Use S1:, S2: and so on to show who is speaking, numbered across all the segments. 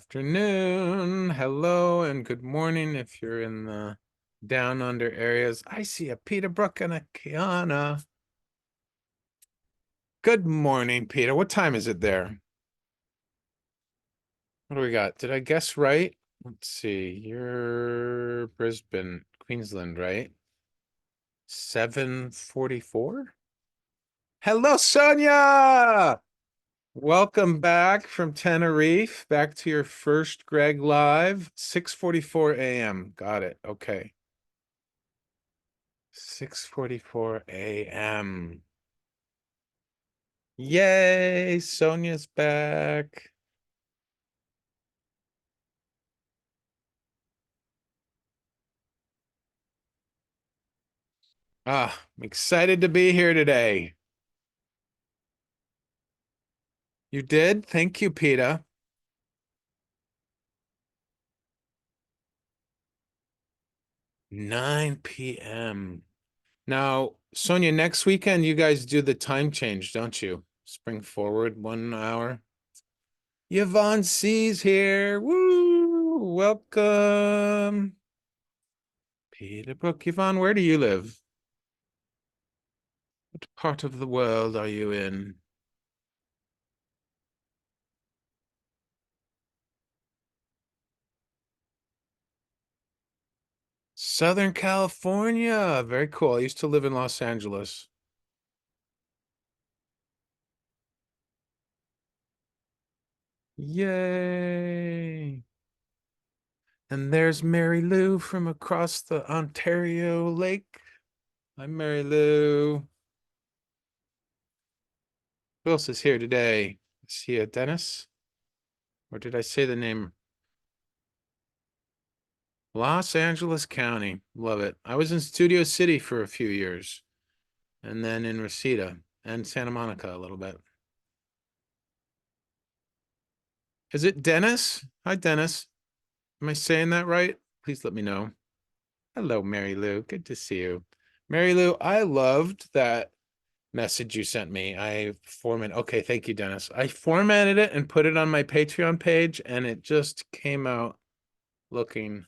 S1: afternoon. Hello and good morning if you're in the down under areas. I see a Peter Brook and a Kiana. Good morning, Peter. What time is it there? What do we got? Did I guess right? Let's see. You're Brisbane, Queensland, right? 7:44? Hello, Sonia! Welcome back from Tenerife, back to your first Greg Live, 6:44 a.m. Got it. Okay. 6:44 a.m. Yay, Sonia's back. I'm excited to be here today. You did? Thank you, PETA. 9 p.m. Now, Sonia, next weekend you guys do the time change, don't you? Spring forward 1 hour. Yvonne C's here. Woo! Welcome. Peter Brook. Yvonne, where do you live? What part of the world are you in? Southern California. Very cool. I used to live in Los Angeles. Yay. And there's Mary Lou from across the Ontario Lake. Hi, Mary Lou. Who else is here today? Is he a Dennis? Or did I say the name? Los Angeles County. Love it. I was in Studio City for a few years, and then in Reseda and Santa Monica a little bit. Is it Dennis? Hi, Dennis. Am I saying that right? Please let me know. Hello, Mary Lou. Good to see you. Mary Lou, I loved that message you sent me. Okay, thank you, Dennis. I formatted it and put it on my Patreon page, and it just came out looking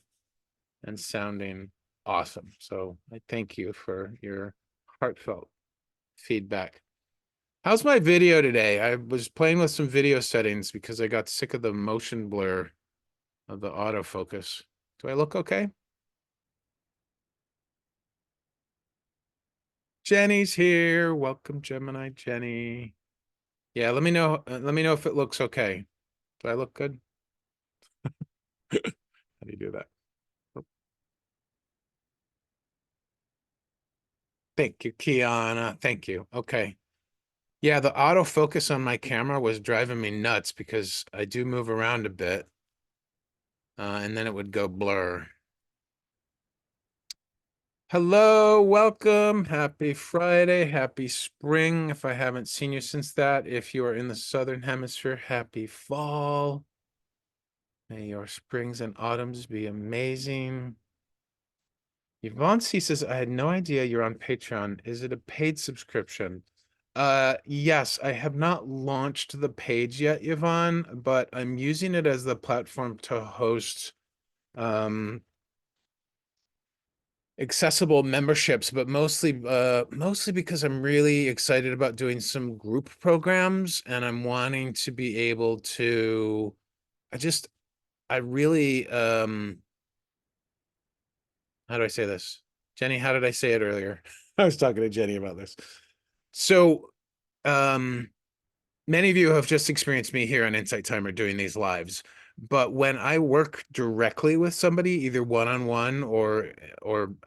S1: and sounding awesome. So I thank you for your heartfelt feedback. How's my video today? I was playing with some video settings because I got sick of the motion blur of the autofocus. Do I look okay? Jenny's here. Welcome, Gemini Jenny. Yeah, let me know. Let me know if it looks okay. Do I look good? How do you do that? Thank you, Kiana. Thank you. Okay. Yeah, the autofocus on my camera was driving me nuts because I do move around a bit, and then it would go blur. Hello, welcome. Happy Friday. Happy spring. If I haven't seen you since that, if you are in the Southern Hemisphere, happy fall. May your springs and autumns be amazing. Yvonne C says, I had no idea you're on Patreon. Is it a paid subscription? Yes, I have not launched the page yet, Yvonne, but I'm using it as the platform to host accessible memberships, but mostly because I'm really excited about doing some group programs and I'm wanting to be able to I really how do I say this? Jenny, how did I say it earlier? I was talking to Jenny about this. So, um, many of you have just experienced me here on Insight Timer doing these lives, but when I work directly with somebody, either one-on-one or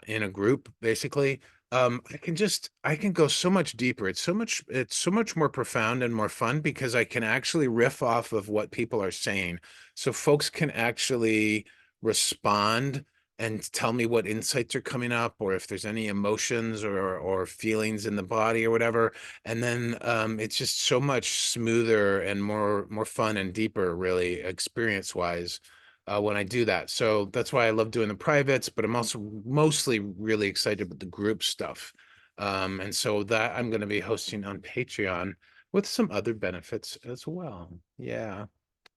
S1: in a group, basically, I can go so much deeper. It's so much more profound and more fun because I can actually riff off of what people are saying. So folks can actually respond and tell me what insights are coming up or if there's any emotions or feelings in the body or whatever. And then it's just so much smoother and more fun and deeper, really, experience-wise, when I do that. So that's why I love doing the privates, but I'm also mostly really excited about the group stuff. And so that I'm going to be hosting on Patreon with some other benefits as well. Yeah.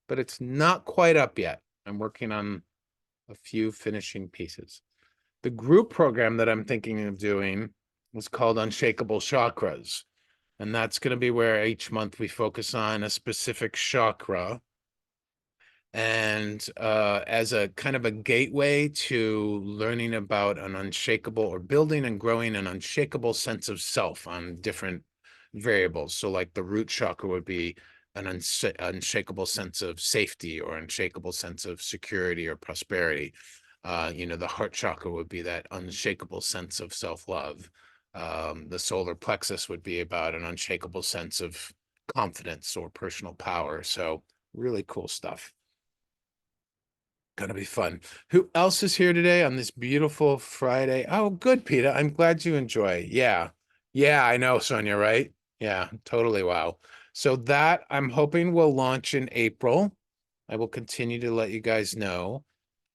S1: but it's not quite up yet. I'm working on a few finishing pieces. The group program that I'm thinking of doing is called Unshakable Chakras. And that's going to be where each month we focus on a specific chakra. And as a kind of a gateway to learning about an unshakable or building and growing an unshakable sense of self on different variables. So like the root chakra would be an unshakable sense of safety or unshakable sense of security or prosperity. The heart chakra would be that unshakable sense of self-love. The solar plexus would be about an unshakable sense of confidence or personal power. So really cool stuff. Gonna be fun. Who else is here today on this beautiful Friday? Oh, good, Peter. I'm glad you enjoy. Yeah. Yeah, I know, Sonia, right? Yeah, totally. Wow. So that I'm hoping will launch in April. I will continue to let you guys know.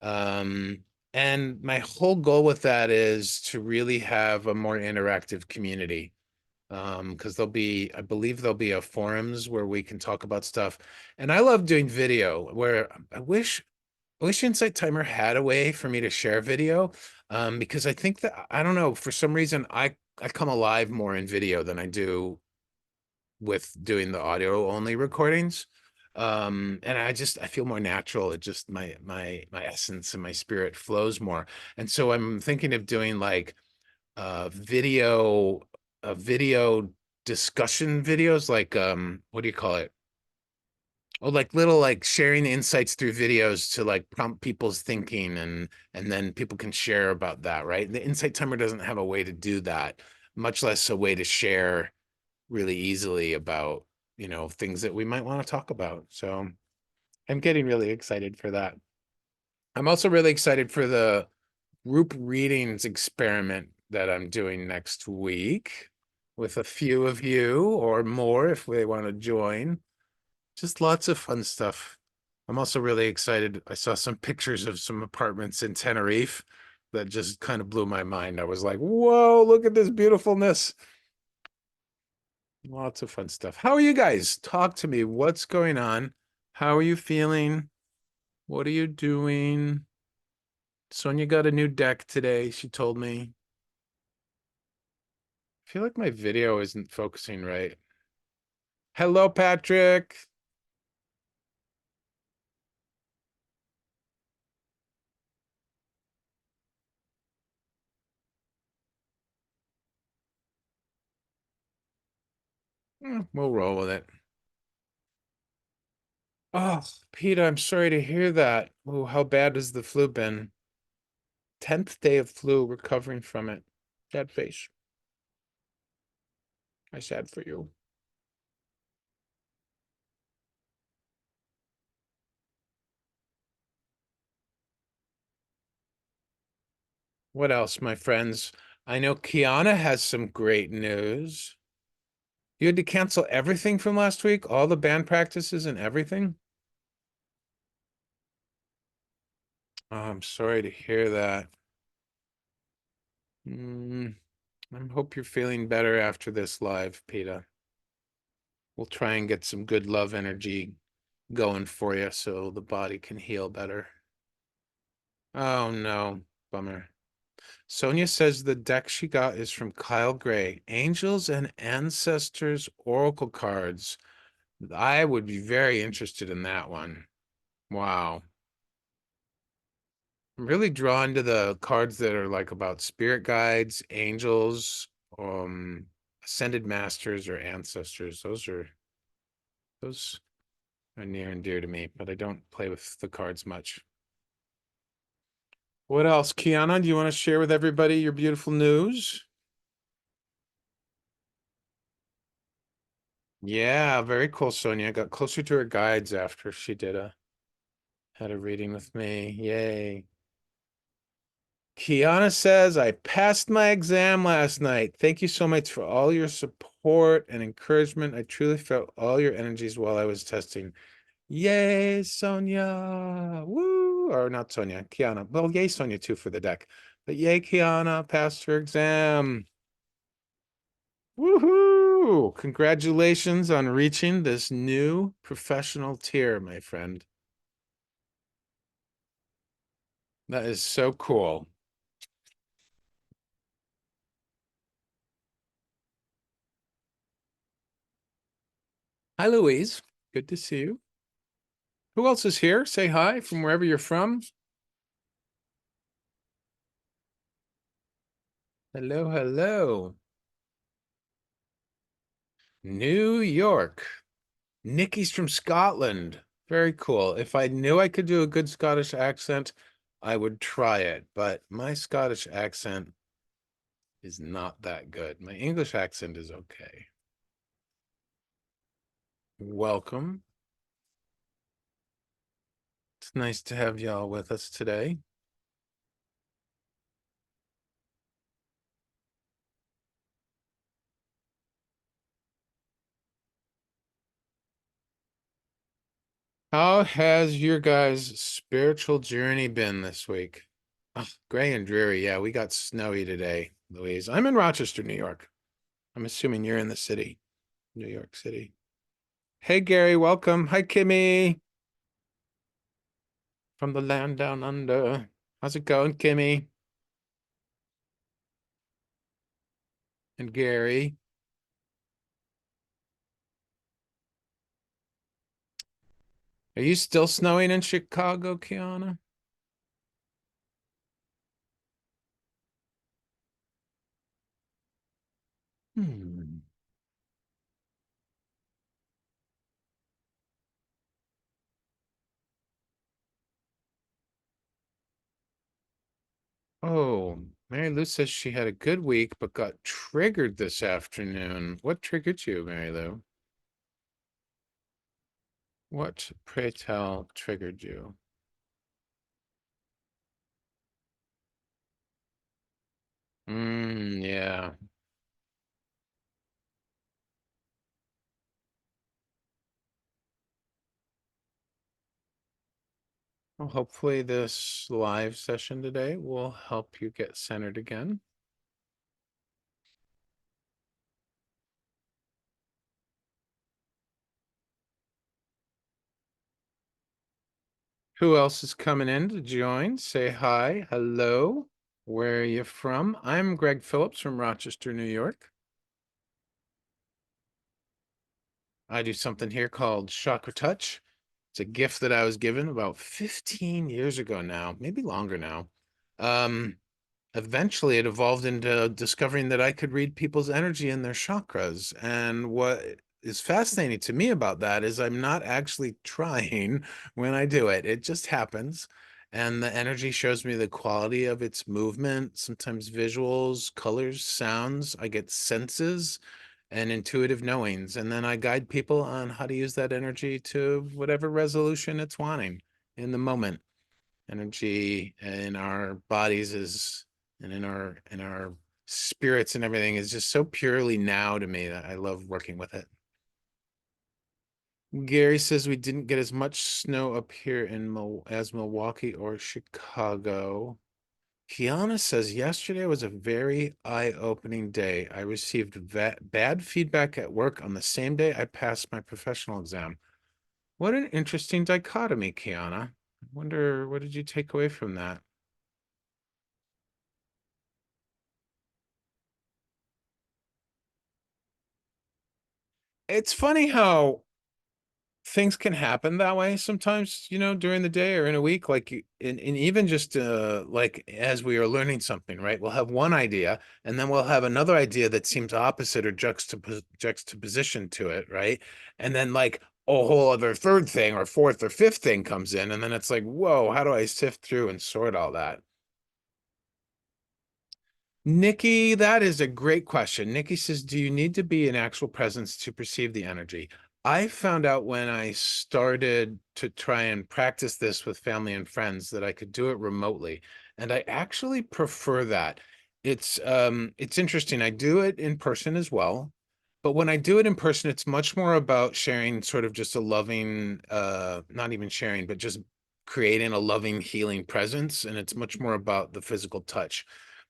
S1: And my whole goal with that is to really have a more interactive community. Because I believe there'll be a forums where we can talk about stuff. And I love doing video where I wish Insight Timer had a way for me to share video. Because I think that I don't know, for some reason I come alive more in video than I do with doing the audio only recordings. And I feel more natural. It just my essence and my spirit flows more. And so I'm thinking of doing like video video discussion videos, like what do you call it? Oh, like little like sharing insights through videos to like prompt people's thinking, and then people can share about that, right? The Insight Timer doesn't have a way to do that, much less a way to share really easily about, things that we might want to talk about. So I'm getting really excited for that. I'm also really excited for the group readings experiment that I'm doing next week with a few of you or more if they want to join. Just lots of fun stuff. I'm also really excited. I saw some pictures of some apartments in Tenerife that just kind of blew my mind. I was like, whoa, look at this beautifulness. Lots of fun stuff. How are you guys? Talk to me. What's going on? How are you feeling? What are you doing? Sonia got a new deck today, she told me. I feel like my video isn't focusing right. Hello, Patrick. We'll roll with it. Oh, Peter, I'm sorry to hear that. Oh, how bad has the flu been? 10th day of flu, recovering from it. Sad face. I sad for you. What else, my friends? I know Kiana has some great news. You had to cancel everything from last week, all the band practices and everything? Oh, I'm sorry to hear that. I hope you're feeling better after this live, Peter. We'll try and get some good love energy going for you so the body can heal better. Oh no, bummer. Sonia says the deck she got is from Kyle Gray, Angels and Ancestors Oracle cards. I would be very interested in that one. Wow. I'm really drawn to the cards that are like about spirit guides, angels, ascended masters or ancestors. Those are near and dear to me, but I don't play with the cards much. What else? Kiana, do you want to share with everybody your beautiful news? Yeah, very cool, Sonia. Got closer to her guides after she had a reading with me. Yay. Kiana says, I passed my exam last night. Thank you so much for all your support and encouragement. I truly felt all your energies while I was testing. Yay, Sonia. Woo. Or not Sonia, Kiana. Well, yay, Sonia, too, for the deck. But yay, Kiana, passed her exam. Woohoo. Woo! Congratulations on reaching this new professional tier, my friend. That is so cool. Hi, Louise. Good to see you. Who else is here? Say hi from wherever you're from. Hello, hello. New York. Nikki's from Scotland. Very cool. If I knew I could do a good Scottish accent, I would try it, but my Scottish accent is not that good. My English accent is okay. Welcome. It's nice to have y'all with us today. How has your guys' spiritual journey been this week? Oh, gray and dreary. Yeah, we got snowy today, Louise. I'm in Rochester, New York. I'm assuming you're in the city, New York City. Hey, Gary, welcome. Hi, Kimmy from the land down under. How's it going, Kimmy? And Gary. Are you still snowing in Chicago, Kiana? Hmm. Oh, Mary Lou says she had a good week, but got triggered this afternoon. What triggered you, Mary Lou? What, pray tell, triggered you? Yeah. Well, hopefully this live session today will help you get centered again. Who else is coming in to join? Say hi, hello. Where are you from? I'm Greg Phillips from Rochester, New York. I do something here called ChakraTouch. It's a gift that I was given about 15 years ago now, maybe longer now. Um, Eventually it evolved into discovering that I could read people's energy in their chakras. And what is fascinating to me about that is I'm not actually trying when I do it. It just happens. And the energy shows me the quality of its movement, sometimes visuals, colors, sounds. I get senses and intuitive knowings. And then I guide people on how to use that energy to whatever resolution it's wanting in the moment. Energy in our bodies is and in our spirits and everything is just so purely now to me that I love working with it. Gary says we didn't get as much snow up here as Milwaukee or Chicago. Kiana says yesterday was a very eye-opening day. I received bad feedback at work on the same day I passed my professional exam. What an interesting dichotomy, Kiana. I wonder, what did you take away from that? It's funny how things can happen that way sometimes, during the day or in a week, like and even just like as we are learning something, right? We'll have one idea and then we'll have another idea that seems opposite or juxtaposition to it, right? And then like a whole other third thing or fourth or fifth thing comes in, and then it's like, whoa, how do I sift through and sort all that? Nikki, that is a great question. Nikki says, do you need to be an actual presence to perceive the energy? I found out when I started to try and practice this with family and friends that I could do it remotely. And I actually prefer that. It's interesting. I do it in person as well. But when I do it in person, it's much more about sharing sort of just a loving, not even sharing, but just creating a loving, healing presence. And it's much more about the physical touch.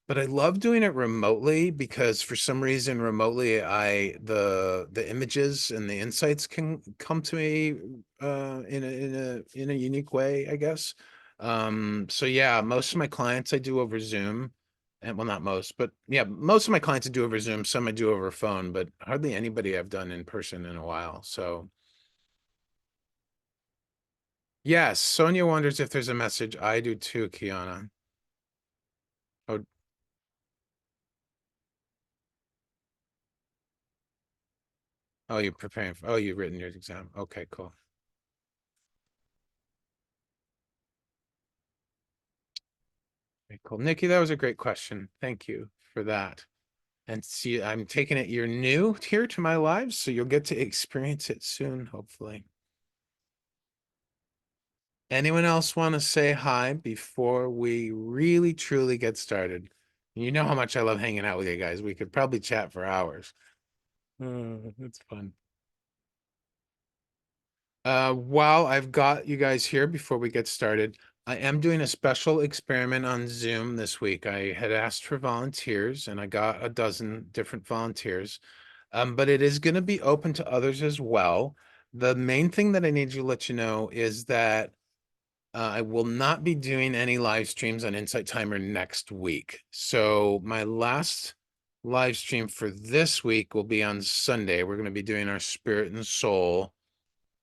S1: but I love doing it remotely because for some reason remotely the images and the insights can come to me in a unique way, I guess. So yeah, most of my clients I do over Zoom. And well, not most, but yeah, most of my clients I do over Zoom, some I do over phone, but hardly anybody I've done in person in a while. So yes, Sonia wonders if there's a message. I do too, Kiana. Oh, oh, you're preparing for, oh, you've written your exam. Okay, cool. Okay, cool. Nikki, that was a great question. Thank you for that. And see, I'm taking it you're new here to my lives, so you'll get to experience it soon, hopefully. Anyone else want to say hi before we really truly get started? You know how much I love hanging out with you guys. We could probably chat for hours. It's fun. While I've got you guys here before we get started, I am doing a special experiment on Zoom this week. I had asked for volunteers and I got a dozen different volunteers. But it is going to be open to others as well. The main thing that I need to let you know is that I will not be doing any live streams on Insight Timer next week. So my last live stream for this week will be on Sunday. We're going to be doing our Spirit and Soul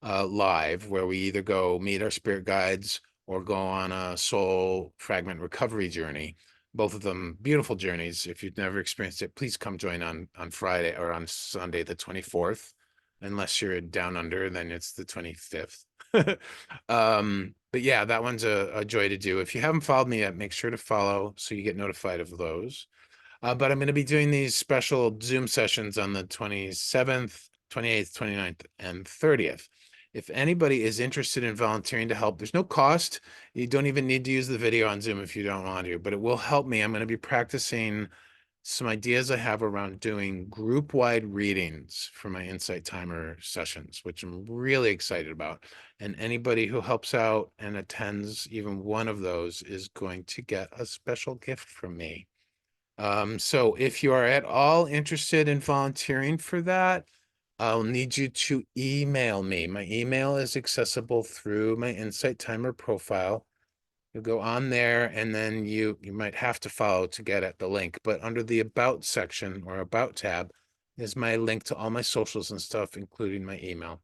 S1: live, where we either go meet our spirit guides or go on a soul fragment recovery journey. Both of them beautiful journeys. If you've never experienced it, please come join on Friday or on Sunday the 24th. Unless you're down under, then it's the 25th. But yeah, that one's a joy to do. If you haven't followed me yet, make sure to follow so you get notified of those. But I'm going to be doing these special Zoom sessions on the 27th, 28th, 29th, and 30th. If anybody is interested in volunteering to help, there's no cost. You don't even need to use the video on Zoom if you don't want to, but it will help me. I'm going to be practicing some ideas I have around doing group-wide readings for my Insight Timer sessions, which I'm really excited about. And anybody who helps out and attends even one of those is going to get a special gift from me. So if you are at all interested in volunteering for that, I'll need you to email me. My email is accessible through my Insight Timer profile. You'll go on there and then you might have to follow to get at the link, but under the About section or About tab is my link to all my socials and stuff, including my email.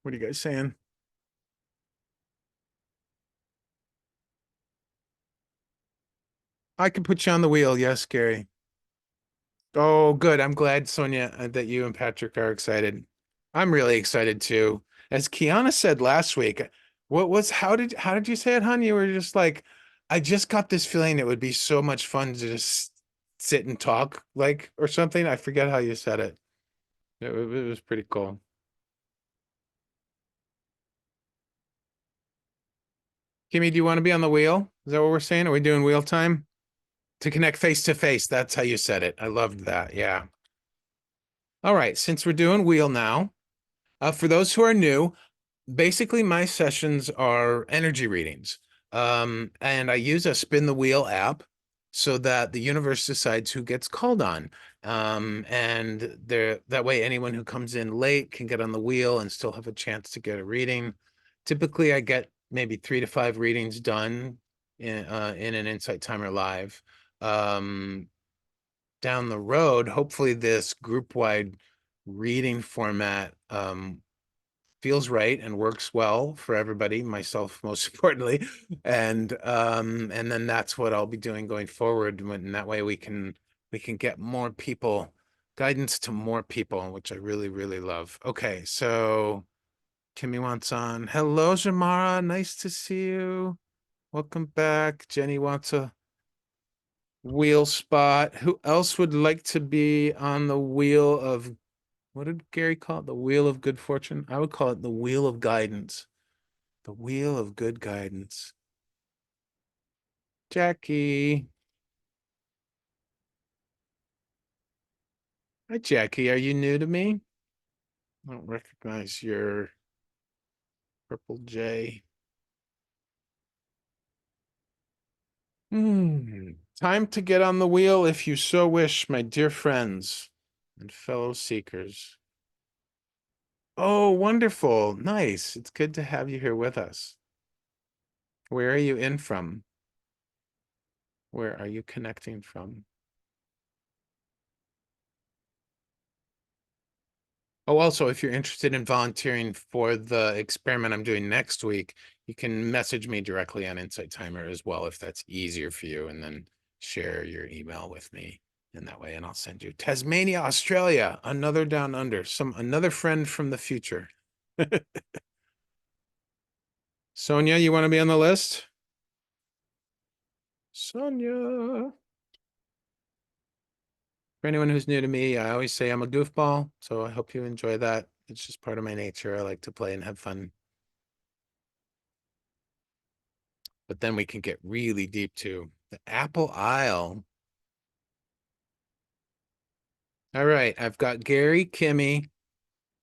S1: What are you guys saying? I can put you on the wheel. Yes, Gary. Oh, good. I'm glad, Sonia, that you and Patrick are excited. I'm really excited too. As Kiana said last week, how did you say it, hon? You were just like, I just got this feeling it would be so much fun to just sit and talk, like, or something. I forget how you said it. It was pretty cool. Kimmy, do you want to be on the wheel? Is that what we're saying? Are we doing wheel time? To connect face to face. That's how you said it. I loved that. Yeah. All right. Since we're doing wheel now, for those who are new, basically my sessions are energy readings. And I use a spin the wheel app so that the universe decides who gets called on. And that way anyone who comes in late can get on the wheel and still have a chance to get a reading. Typically I get maybe 3 to 5 readings done in an Insight Timer live. Um, Down the road, hopefully this group-wide reading format feels right and works well for everybody, myself most importantly. And then that's what I'll be doing going forward. And that way we can get more people, guidance to more people, which I really, really love. Okay, so Kimmy wants on. Hello, Jamara. Nice to see you. Welcome back. Jenny wants a wheel spot. Who else would like to be on the wheel of, what did Gary call it? The wheel of good fortune? I would call it the wheel of guidance. The wheel of good guidance. Jackie. Hi, Jackie. Are you new to me? I don't recognize your purple J. Time to get on the wheel if you so wish, my dear friends and fellow seekers. Oh, wonderful. Nice. It's good to have you here with us. Where are you in from? Where are you connecting from? Oh, also, if you're interested in volunteering for the experiment I'm doing next week, you can message me directly on Insight Timer as well, if that's easier for you, and then share your email with me in that way, and I'll send you Tasmania, Australia, another down under, another friend from the future. Sonia, you want to be on the list? Sonia. For anyone who's new to me, I always say I'm a goofball, so I hope you enjoy that. It's just part of my nature. I like to play and have fun. But then we can get really deep too. The Apple Isle. All right, I've got Gary, Kimmy,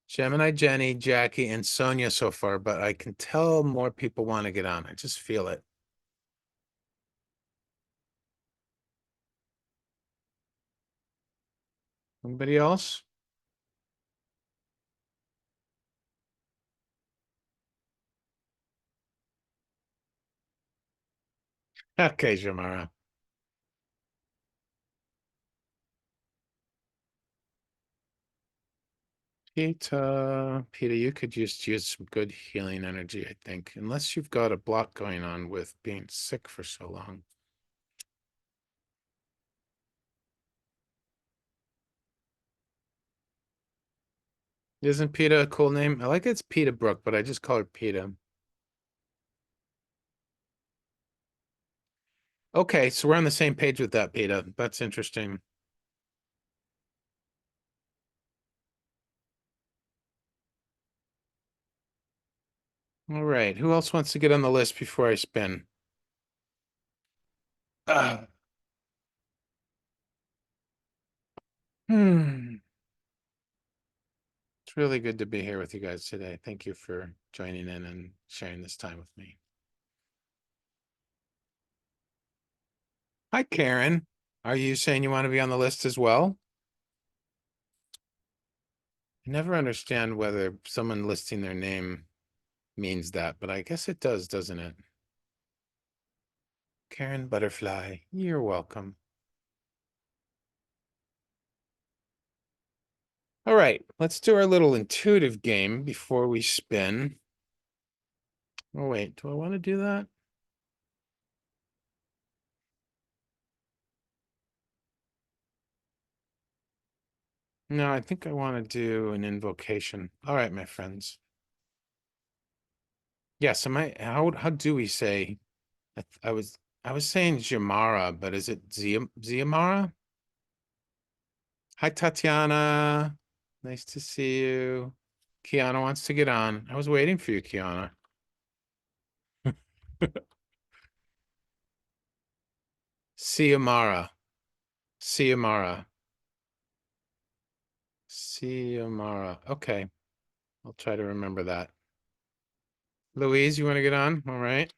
S1: Gemini, Jenny, Jackie, and Sonia so far, but I can tell more people want to get on. I just feel it. Anybody else? Okay, Jamara. Peter, you could just use some good healing energy, I think, unless you've got a block going on with being sick for so long. Isn't Peter a cool name? I like it's Peter Brook, but I just call her Peter. Okay, so we're on the same page with that, Peter. That's interesting. All right, who else wants to get on the list before I spin? Uh, hmm. It's really good to be here with you guys today. Thank you for joining in and sharing this time with me. Hi, Karen. Are you saying you want to be on the list as well? I never understand whether someone listing their name means that, but I guess it does, doesn't it? Karen Butterfly, you're welcome. All right, let's do our little intuitive game before we spin. Oh, wait, do I want to do that? No, I think I want to do an invocation. All right, my friends. Yes, how do we say I was saying Jamara, but is it Ziamara? Hi, Tatiana. Nice to see you. Kiana wants to get on. I was waiting for you, Kiana. Siamara. Siamara. Siamara. Okay. I'll try to remember that. Louise, you want to get on? All right.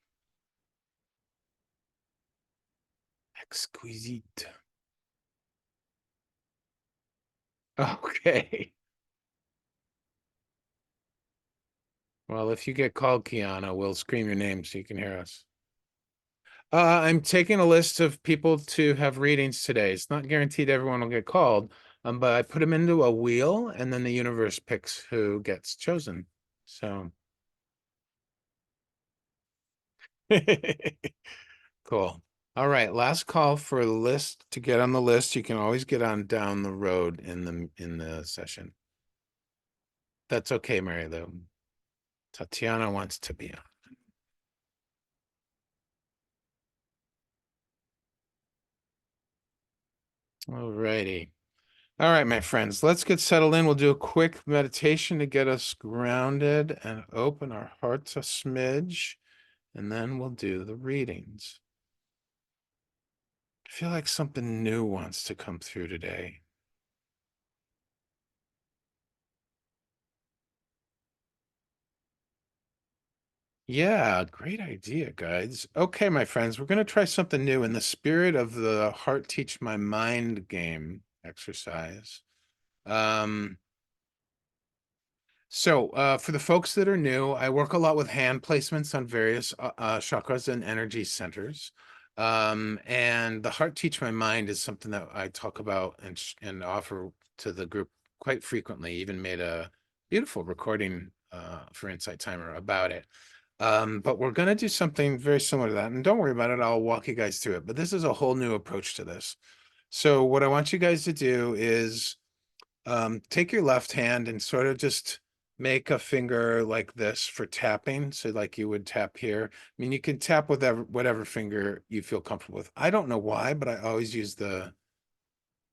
S1: Exquisite. Okay. Well, if you get called Kiana, we'll scream your name so you can hear us. I'm taking a list of people to have readings today. It's not guaranteed everyone will get called, but I put them into a wheel and then the universe picks who gets chosen. So cool. All right, last call for a list to get on the list. You can always get on down the road in the session. That's okay, Mary Lou. Tatiana wants to be on. All righty. All right, my friends, let's get settled in. We'll do a quick meditation to get us grounded and open our hearts a smidge, and then we'll do the readings. I feel like something new wants to come through today. Yeah, great idea, guys. Okay, my friends, we're going to try something new in the spirit of the Heart Teach My Mind game exercise. Um, for the folks that are new, I work a lot with hand placements on various chakras and energy centers. And the Heart Teach My Mind is something that I talk about and offer to the group quite frequently. Even made a beautiful recording for Insight Timer about it. But we're going to do something very similar to that. And don't worry about it. I'll walk you guys through it. But this is a whole new approach to this. So what I want you guys to do is take your left hand and sort of just make a finger like this for tapping. So like you would tap here. I mean, you can tap with whatever finger you feel comfortable with. I don't know why, but I always use the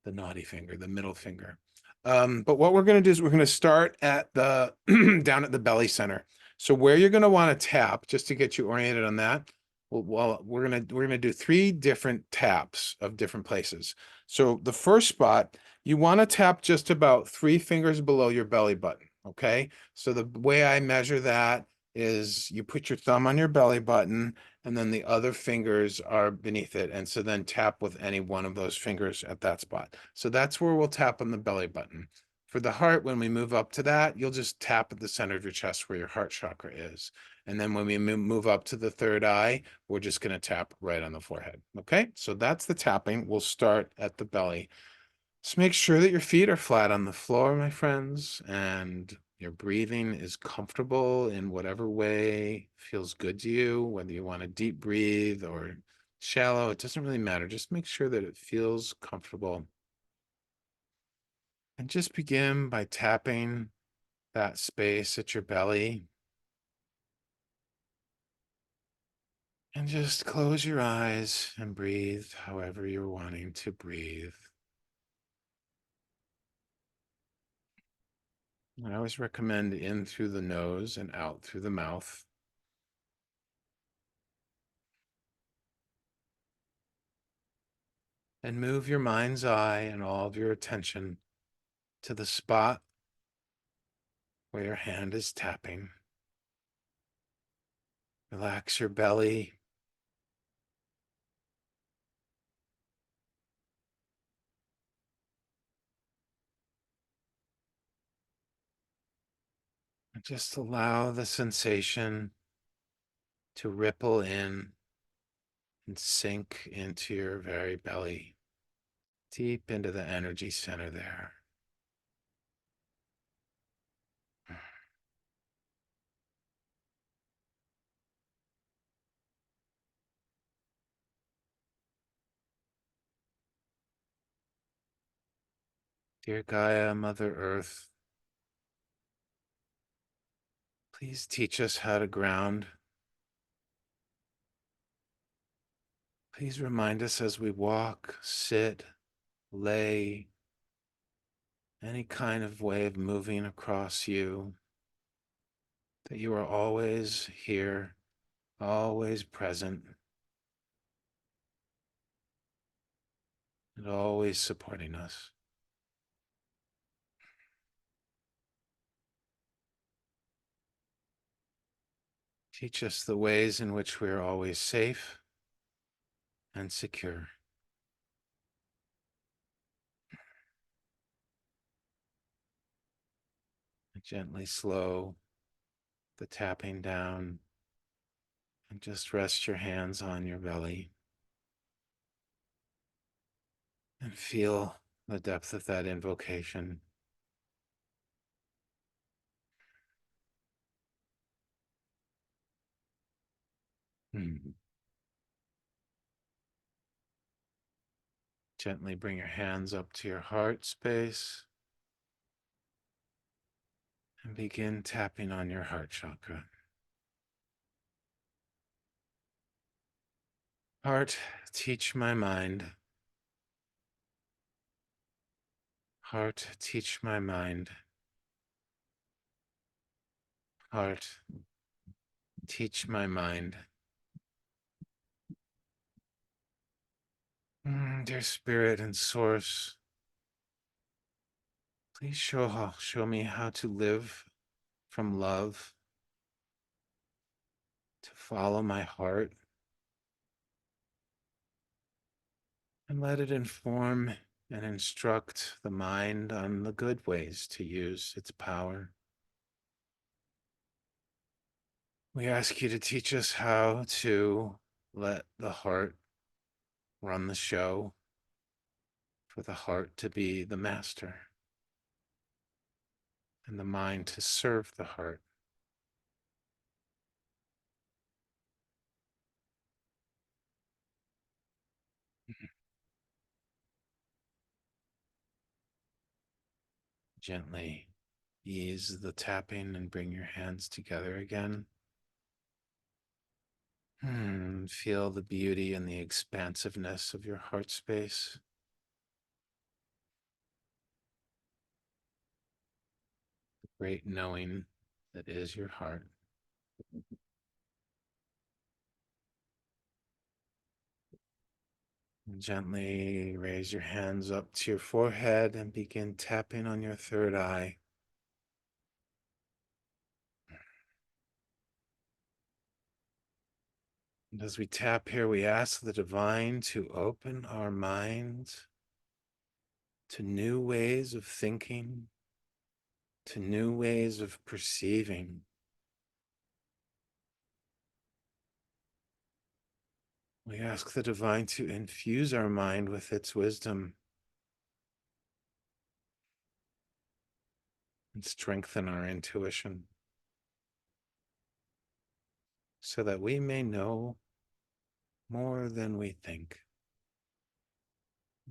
S1: naughty finger, the middle finger. But what we're going to do is we're going to start at the down at the belly center. So where you're going to want to tap, just to get you oriented on that, well, we're gonna do three different taps of different places. So the first spot, you want to tap just about 3 fingers below your belly button. Okay. So the way I measure that is you put your thumb on your belly button and then the other fingers are beneath it. And so then tap with any one of those fingers at that spot. So that's where we'll tap on the belly button. For the heart, when we move up to that, you'll just tap at the center of your chest where your heart chakra is. And then when we move up to the third eye, we're just going to tap right on the forehead. Okay, so that's the tapping. We'll start at the belly. Just make sure that your feet are flat on the floor, my friends, and your breathing is comfortable in whatever way feels good to you, whether you want to deep breathe or shallow, it doesn't really matter. Just make sure that it feels comfortable. And just begin by tapping that space at your belly. And just close your eyes and breathe however you're wanting to breathe. I always recommend in through the nose and out through the mouth. And move your mind's eye and all of your attention to the spot where your hand is tapping. Relax your belly. And just allow the sensation to ripple in and sink into your very belly, deep into the energy center there. Dear Gaia, Mother Earth, please teach us how to ground. Please remind us as we walk, sit, lay, any kind of way of moving across you, that you are always here, always present, and always supporting us. Teach us the ways in which we are always safe and secure. Gently slow the tapping down and just rest your hands on your belly and feel the depth of that invocation. Gently bring your hands up to your heart space and begin tapping on your heart chakra. Heart, teach my mind. Heart, teach my mind. Heart, teach my mind. Dear Spirit and Source, please show me how to live from love, to follow my heart and let it inform and instruct the mind on the good ways to use its power. We ask you to teach us how to let the heart run the show, for the heart to be the master and the mind to serve the heart. Gently ease the tapping and bring your hands together again. Feel the beauty and the expansiveness of your heart space. The great knowing that is your heart. Gently raise your hands up to your forehead and begin tapping on your third eye. And as we tap here, we ask the divine to open our minds to new ways of thinking, to new ways of perceiving. We ask the divine to infuse our mind with its wisdom and strengthen our intuition so that we may know more than we think,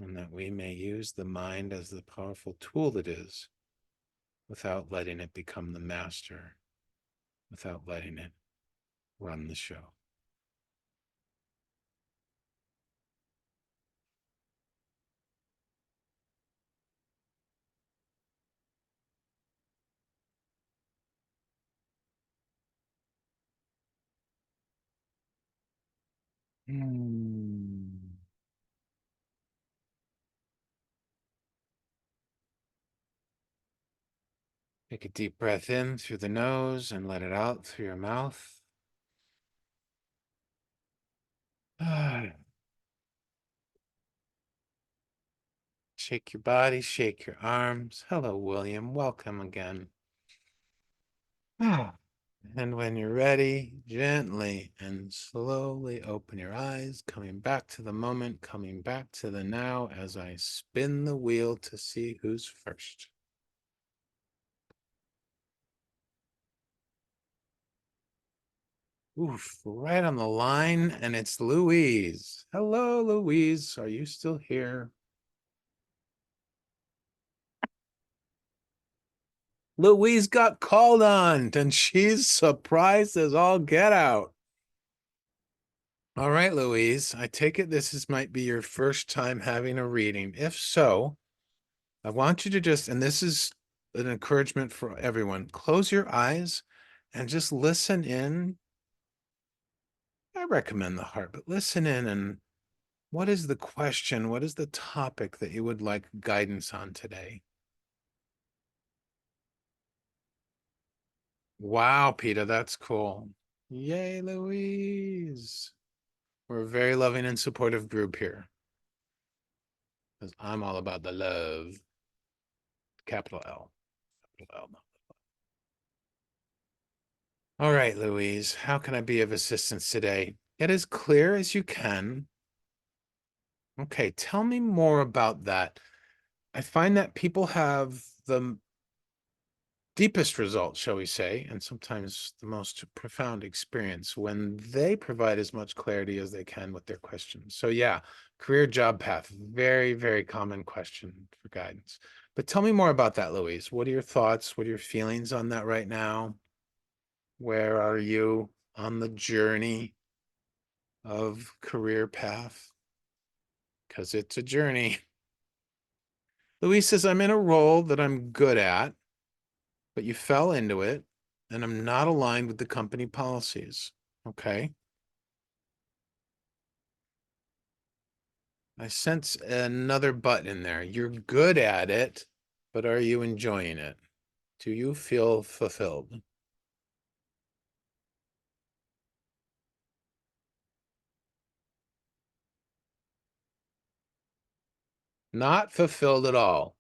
S1: and that we may use the mind as the powerful tool it is without letting it become the master, without letting it run the show. Take a deep breath in through the nose and let it out through your mouth. Shake your body, shake your arms. Hello, William. Welcome again. And when you're ready, gently and slowly open your eyes, coming back to the moment, coming back to the now as I spin the wheel to see who's first. Oof, right on the line, and it's Louise. Hello, Louise. Are you still here? Louise got called on, and she's surprised as all get out. All right, Louise, I take it might be your first time having a reading. If so, I want you to just, and this is an encouragement for everyone, close your eyes and just listen in. I recommend the heart, but listen in, and what is the question? What is the topic that you would like guidance on today? Wow, Peter, that's cool. Yay, Louise. We're a very loving and supportive group here, because I'm all about the love. Capital L. Capital L. All right, Louise, how can I be of assistance today? Get as clear as you can. Okay, tell me more about that. I find that people have the deepest results, shall we say, and sometimes the most profound experience when they provide as much clarity as they can with their questions. So yeah, career job path, very, very common question for guidance. But tell me more about that, Louise. What are your thoughts? What are your feelings on that right now? Where are you on the journey of career path? Because it's a journey. Louise says, I'm in a role that I'm good at, but you fell into it, and I'm not aligned with the company policies. Okay. I sense another but in there. You're good at it, but are you enjoying it? Do you feel fulfilled? Not fulfilled at all.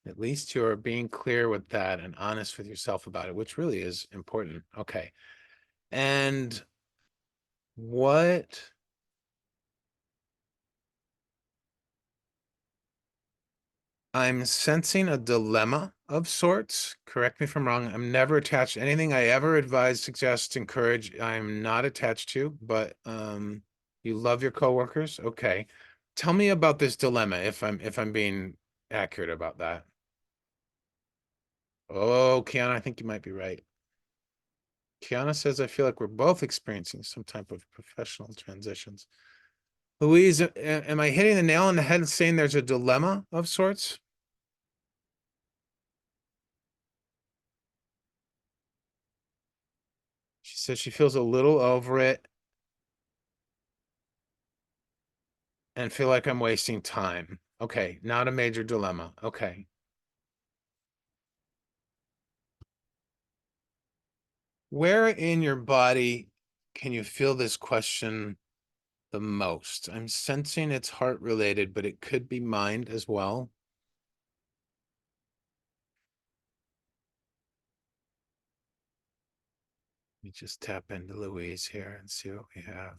S1: At least you're being clear with that and honest with yourself about it, which really is important. Okay. And what I'm sensing a dilemma of sorts. Correct me if I'm wrong. I'm never attached to anything I ever advise, suggest, encourage. I'm not attached to, but you love your coworkers. Okay. Tell me about this dilemma if I'm being accurate about that. Oh, Kiana, I think you might be right. Kiana says, I feel like we're both experiencing some type of professional transitions. Louise, am I hitting the nail on the head and saying there's a dilemma of sorts? She says she feels a little over it and feel like I'm wasting time. Okay, not a major dilemma. Okay. Where in your body can you feel this question the most? I'm sensing it's heart related, but it could be mind as well. Let me just tap into Louise here and see what we have.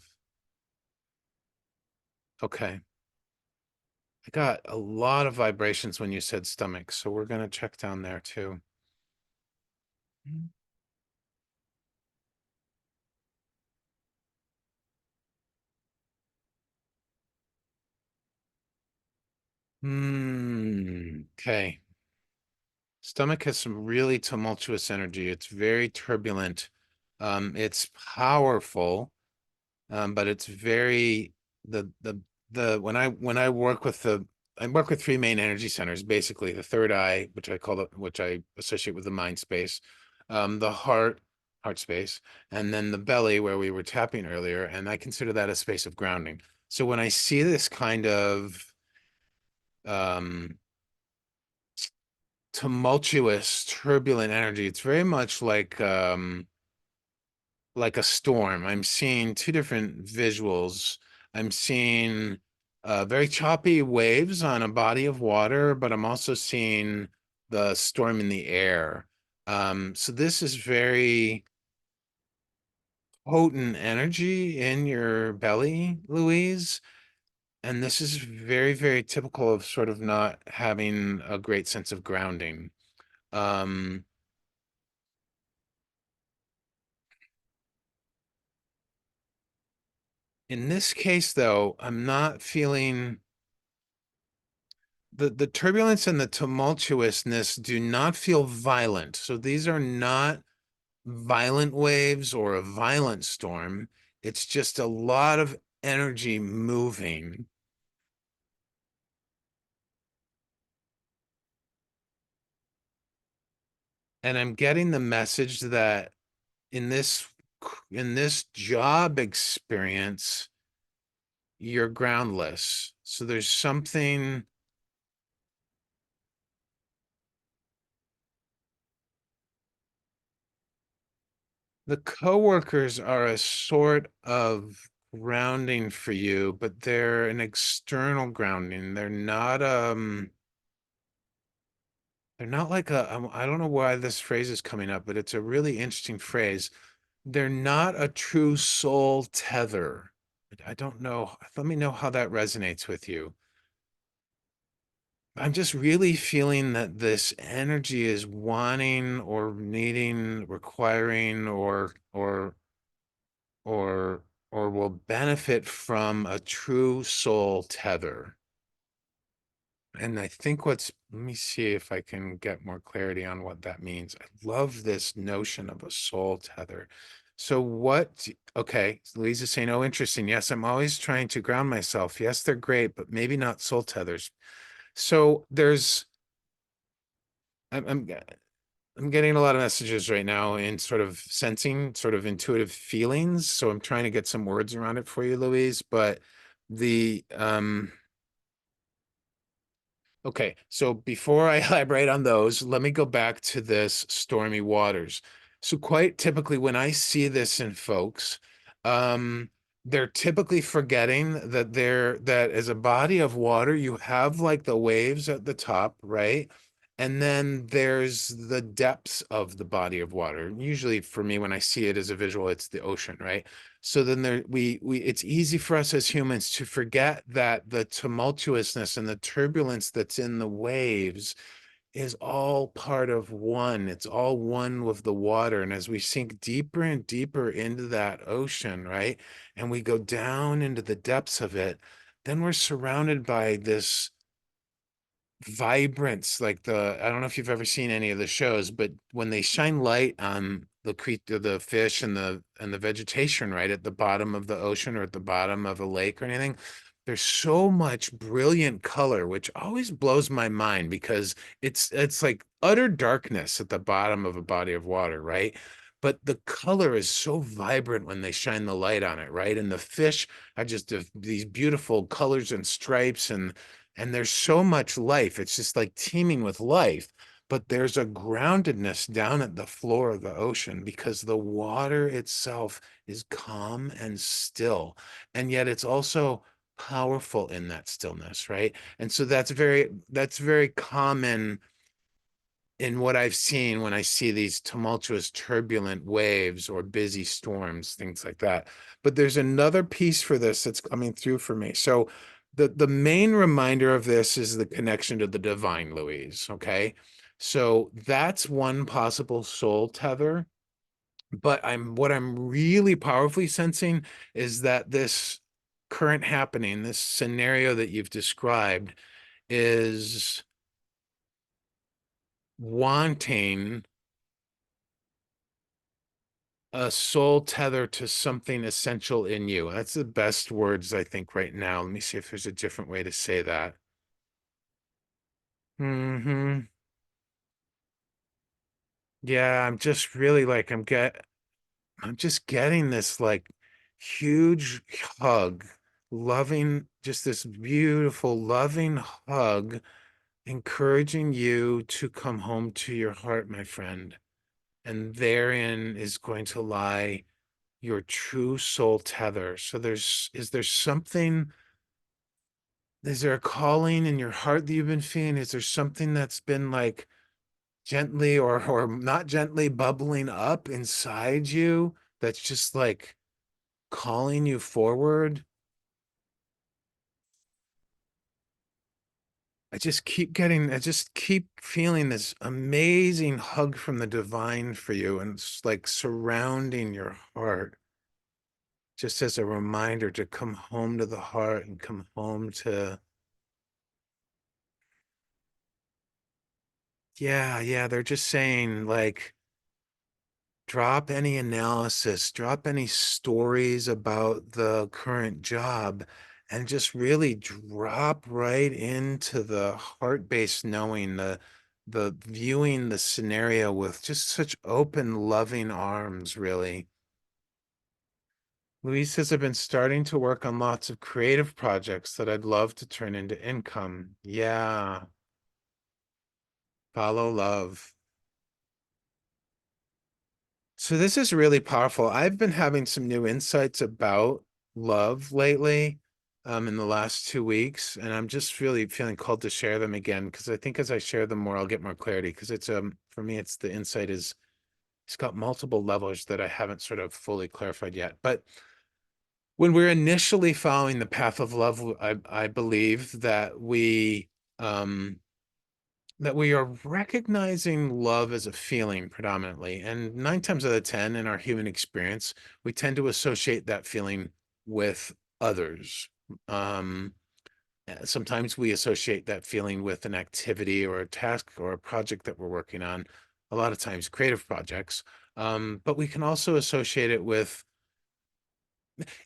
S1: Okay. I got a lot of vibrations when you said stomach, so we're going to check down there too. Okay. Stomach has some really tumultuous energy. It's very turbulent. It's powerful, but it's very the when I work with I work with three main energy centers, basically the third eye, which I associate with the mind space, the heart space, and then the belly where we were tapping earlier, and I consider that a space of grounding. So when I see this kind of um tumultuous, turbulent energy, it's very much like a storm. I'm seeing two different visuals. I'm seeing very choppy waves on a body of water, but I'm also seeing the storm in the air. So this is very potent energy in your belly, Louise. And this is very, very typical of sort of not having a great sense of grounding. Um, in this case, though, I'm not feeling the turbulence and the tumultuousness do not feel violent. So these are not violent waves or a violent storm. It's just a lot of energy moving. And I'm getting the message that in this in this job experience, you're groundless. So there's something. The coworkers are a sort of grounding for you, but they're an external grounding. They're not like I don't know why this phrase is coming up, but it's a really interesting phrase. They're not a true soul tether. I don't know. Let me know how that resonates with you. I'm just really feeling that this energy is wanting or needing, requiring, or or will benefit from a true soul tether. And I think let me see if I can get more clarity on what that means. I love this notion of a soul tether. So okay, Lisa's saying, oh, interesting. Yes, I'm always trying to ground myself. Yes, they're great, but maybe not soul tethers. So I'm, I'm, I'm getting a lot of messages right now in sort of sensing, sort of intuitive feelings. So I'm trying to get some words around it for you, Louise. But the okay, so before I elaborate on those, let me go back to this stormy waters. So quite typically when I see this in folks, um, they're typically forgetting that that as a body of water, you have like the waves at the top, right? And then there's the depths of the body of water. Usually for me, when I see it as a visual, it's the ocean, right? So then it's easy for us as humans to forget that the tumultuousness and the turbulence that's in the waves is all part of one. It's all one with the water. And as we sink deeper and deeper into that ocean, right? And we go down into the depths of it, then we're surrounded by this vibrance, like I don't know if you've ever seen any of the shows, but when they shine light on the creature, the fish and the vegetation right at the bottom of the ocean or at the bottom of a lake or anything, there's so much brilliant color, which always blows my mind because it's like utter darkness at the bottom of a body of water, right? But the color is so vibrant when they shine the light on it, right? And the fish are just these beautiful colors and stripes, and there's so much life. It's just like teeming with life. But there's a groundedness down at the floor of the ocean because the water itself is calm and still. And yet it's also powerful in that stillness, right? And so that's very common in what I've seen when I see these tumultuous, turbulent waves or busy storms, things like that. But there's another piece for this that's coming through for me. So the main reminder of this is the connection to the divine, Louise. Okay. So that's one possible soul tether. But what I'm really powerfully sensing is that this current happening, this scenario that you've described, is wanting a soul tether to something essential in you. That's the best words I think right now. Let me see if there's a different way to say that. Hmm. Yeah, I'm just really like I'm just getting this like huge hug, loving, just this beautiful, loving hug, encouraging you to come home to your heart, my friend. And therein is going to lie your true soul tether. So is there something, is there a calling in your heart that you've been feeling? Is there something that's been like gently or not gently bubbling up inside you that's just like calling you forward? I just keep feeling this amazing hug from the divine for you, and it's like surrounding your heart, just as a reminder to come home to the heart and come home to, yeah, they're just saying like, drop any analysis, drop any stories about the current job, and just really drop right into the heart-based knowing, the viewing the scenario with just such open, loving arms, really. Louise says, I've been starting to work on lots of creative projects that I'd love to turn into income. Yeah, follow love. So this is really powerful. I've been having some new insights about love lately, in the last 2 weeks, and I'm just really feeling called to share them again because I think as I share them more, I'll get more clarity. Because it's for me, it's the insight is it's got multiple levels that I haven't sort of fully clarified yet. But when we're initially following the path of love, I believe um that we are recognizing love as a feeling predominantly. And 9 times out of 10 in our human experience, we tend to associate that feeling with others. Um, Sometimes we associate that feeling with an activity or a task or a project that we're working on, a lot of times creative projects. But we can also associate it with,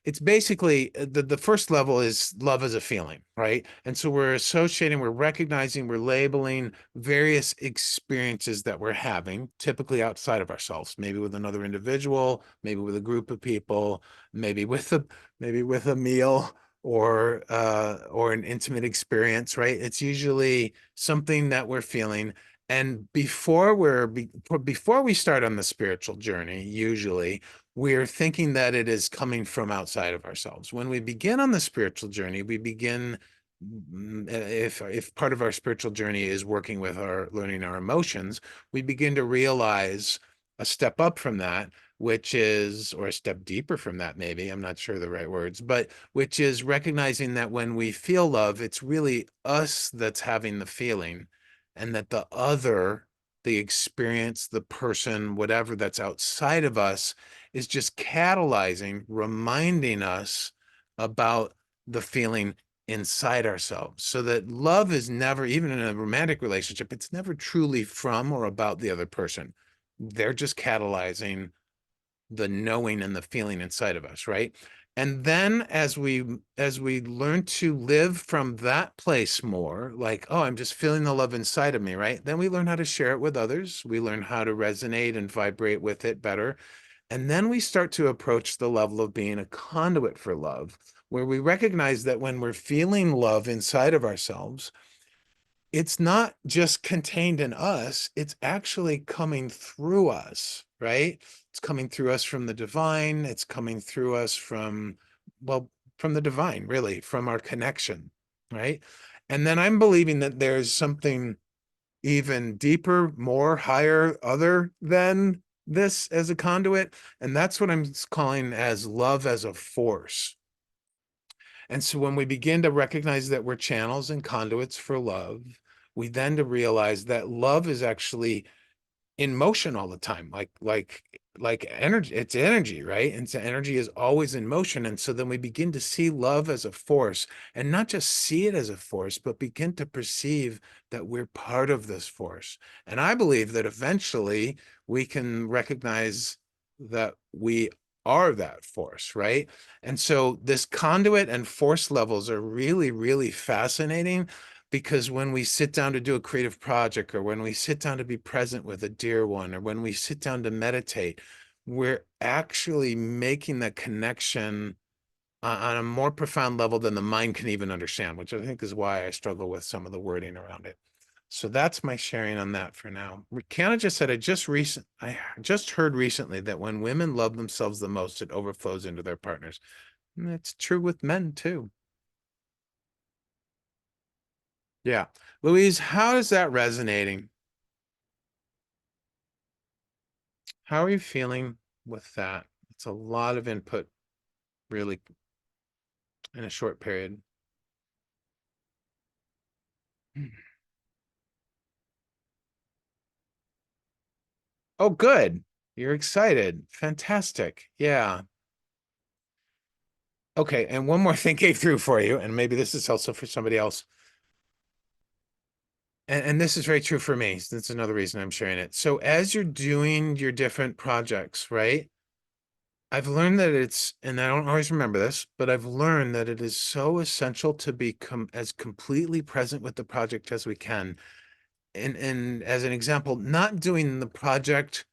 S1: it's basically the first level is love as a feeling, right? And so we're associating, we're recognizing, we're labeling various experiences that we're having, typically outside of ourselves, maybe with another individual, maybe with a group of people, maybe with a meal or an intimate experience, right? It's usually something that we're feeling. And before we start on the spiritual journey, usually we're thinking that it is coming from outside of ourselves. When we begin on the spiritual journey, we begin, if part of our spiritual journey is working with our learning our emotions, we begin to realize a step up from that, which is, or a step deeper from that, maybe, I'm not sure the right words, but which is recognizing that when we feel love, it's really us that's having the feeling, and that the other, the experience, the person, whatever that's outside of us is just catalyzing, reminding us about the feeling inside ourselves. So that love is never, even in a romantic relationship, it's never truly from or about the other person. They're just catalyzing the knowing and the feeling inside of us, right? And then as we learn to live from that place more, like, oh, I'm just feeling the love inside of me, right? Then we learn how to share it with others. We learn how to resonate and vibrate with it better. And then we start to approach the level of being a conduit for love, where we recognize that when we're feeling love inside of ourselves, it's not just contained in us, it's actually coming through us, right? It's coming through us from the divine, it's coming through us from, well, from the divine, really, from our connection, right? And then I'm believing that there's something even deeper, more higher, other than this as a conduit. And that's what I'm calling as love as a force. And so when we begin to recognize that we're channels and conduits for love, we then to realize that love is actually in motion all the time, like energy. It's energy, right? And so energy is always in motion. And so then we begin to see love as a force, and not just see it as a force, but begin to perceive that we're part of this force. And I believe that eventually we can recognize that we are that force, right? And so this conduit and force levels are really, really fascinating, because when we sit down to do a creative project, or when we sit down to be present with a dear one, or when we sit down to meditate, we're actually making that connection on a more profound level than the mind can even understand, which I think is why I struggle with some of the wording around it. So that's my sharing on that for now. Rihanna just said, I just heard recently that when women love themselves the most, it overflows into their partners. And it's true with men too. Yeah. Louise, how is that resonating? How are you feeling with that? It's a lot of input, really, in a short period. Oh, good. You're excited. Fantastic. Yeah. Okay. And one more thing came through for you, and maybe this is also for somebody else. And this is very true for me. So that's another reason I'm sharing it. So as you're doing your different projects, right? I've learned that it's, and I don't always remember this, but I've learned that it is so essential to be as completely present with the project as we can. And as an example, not doing the project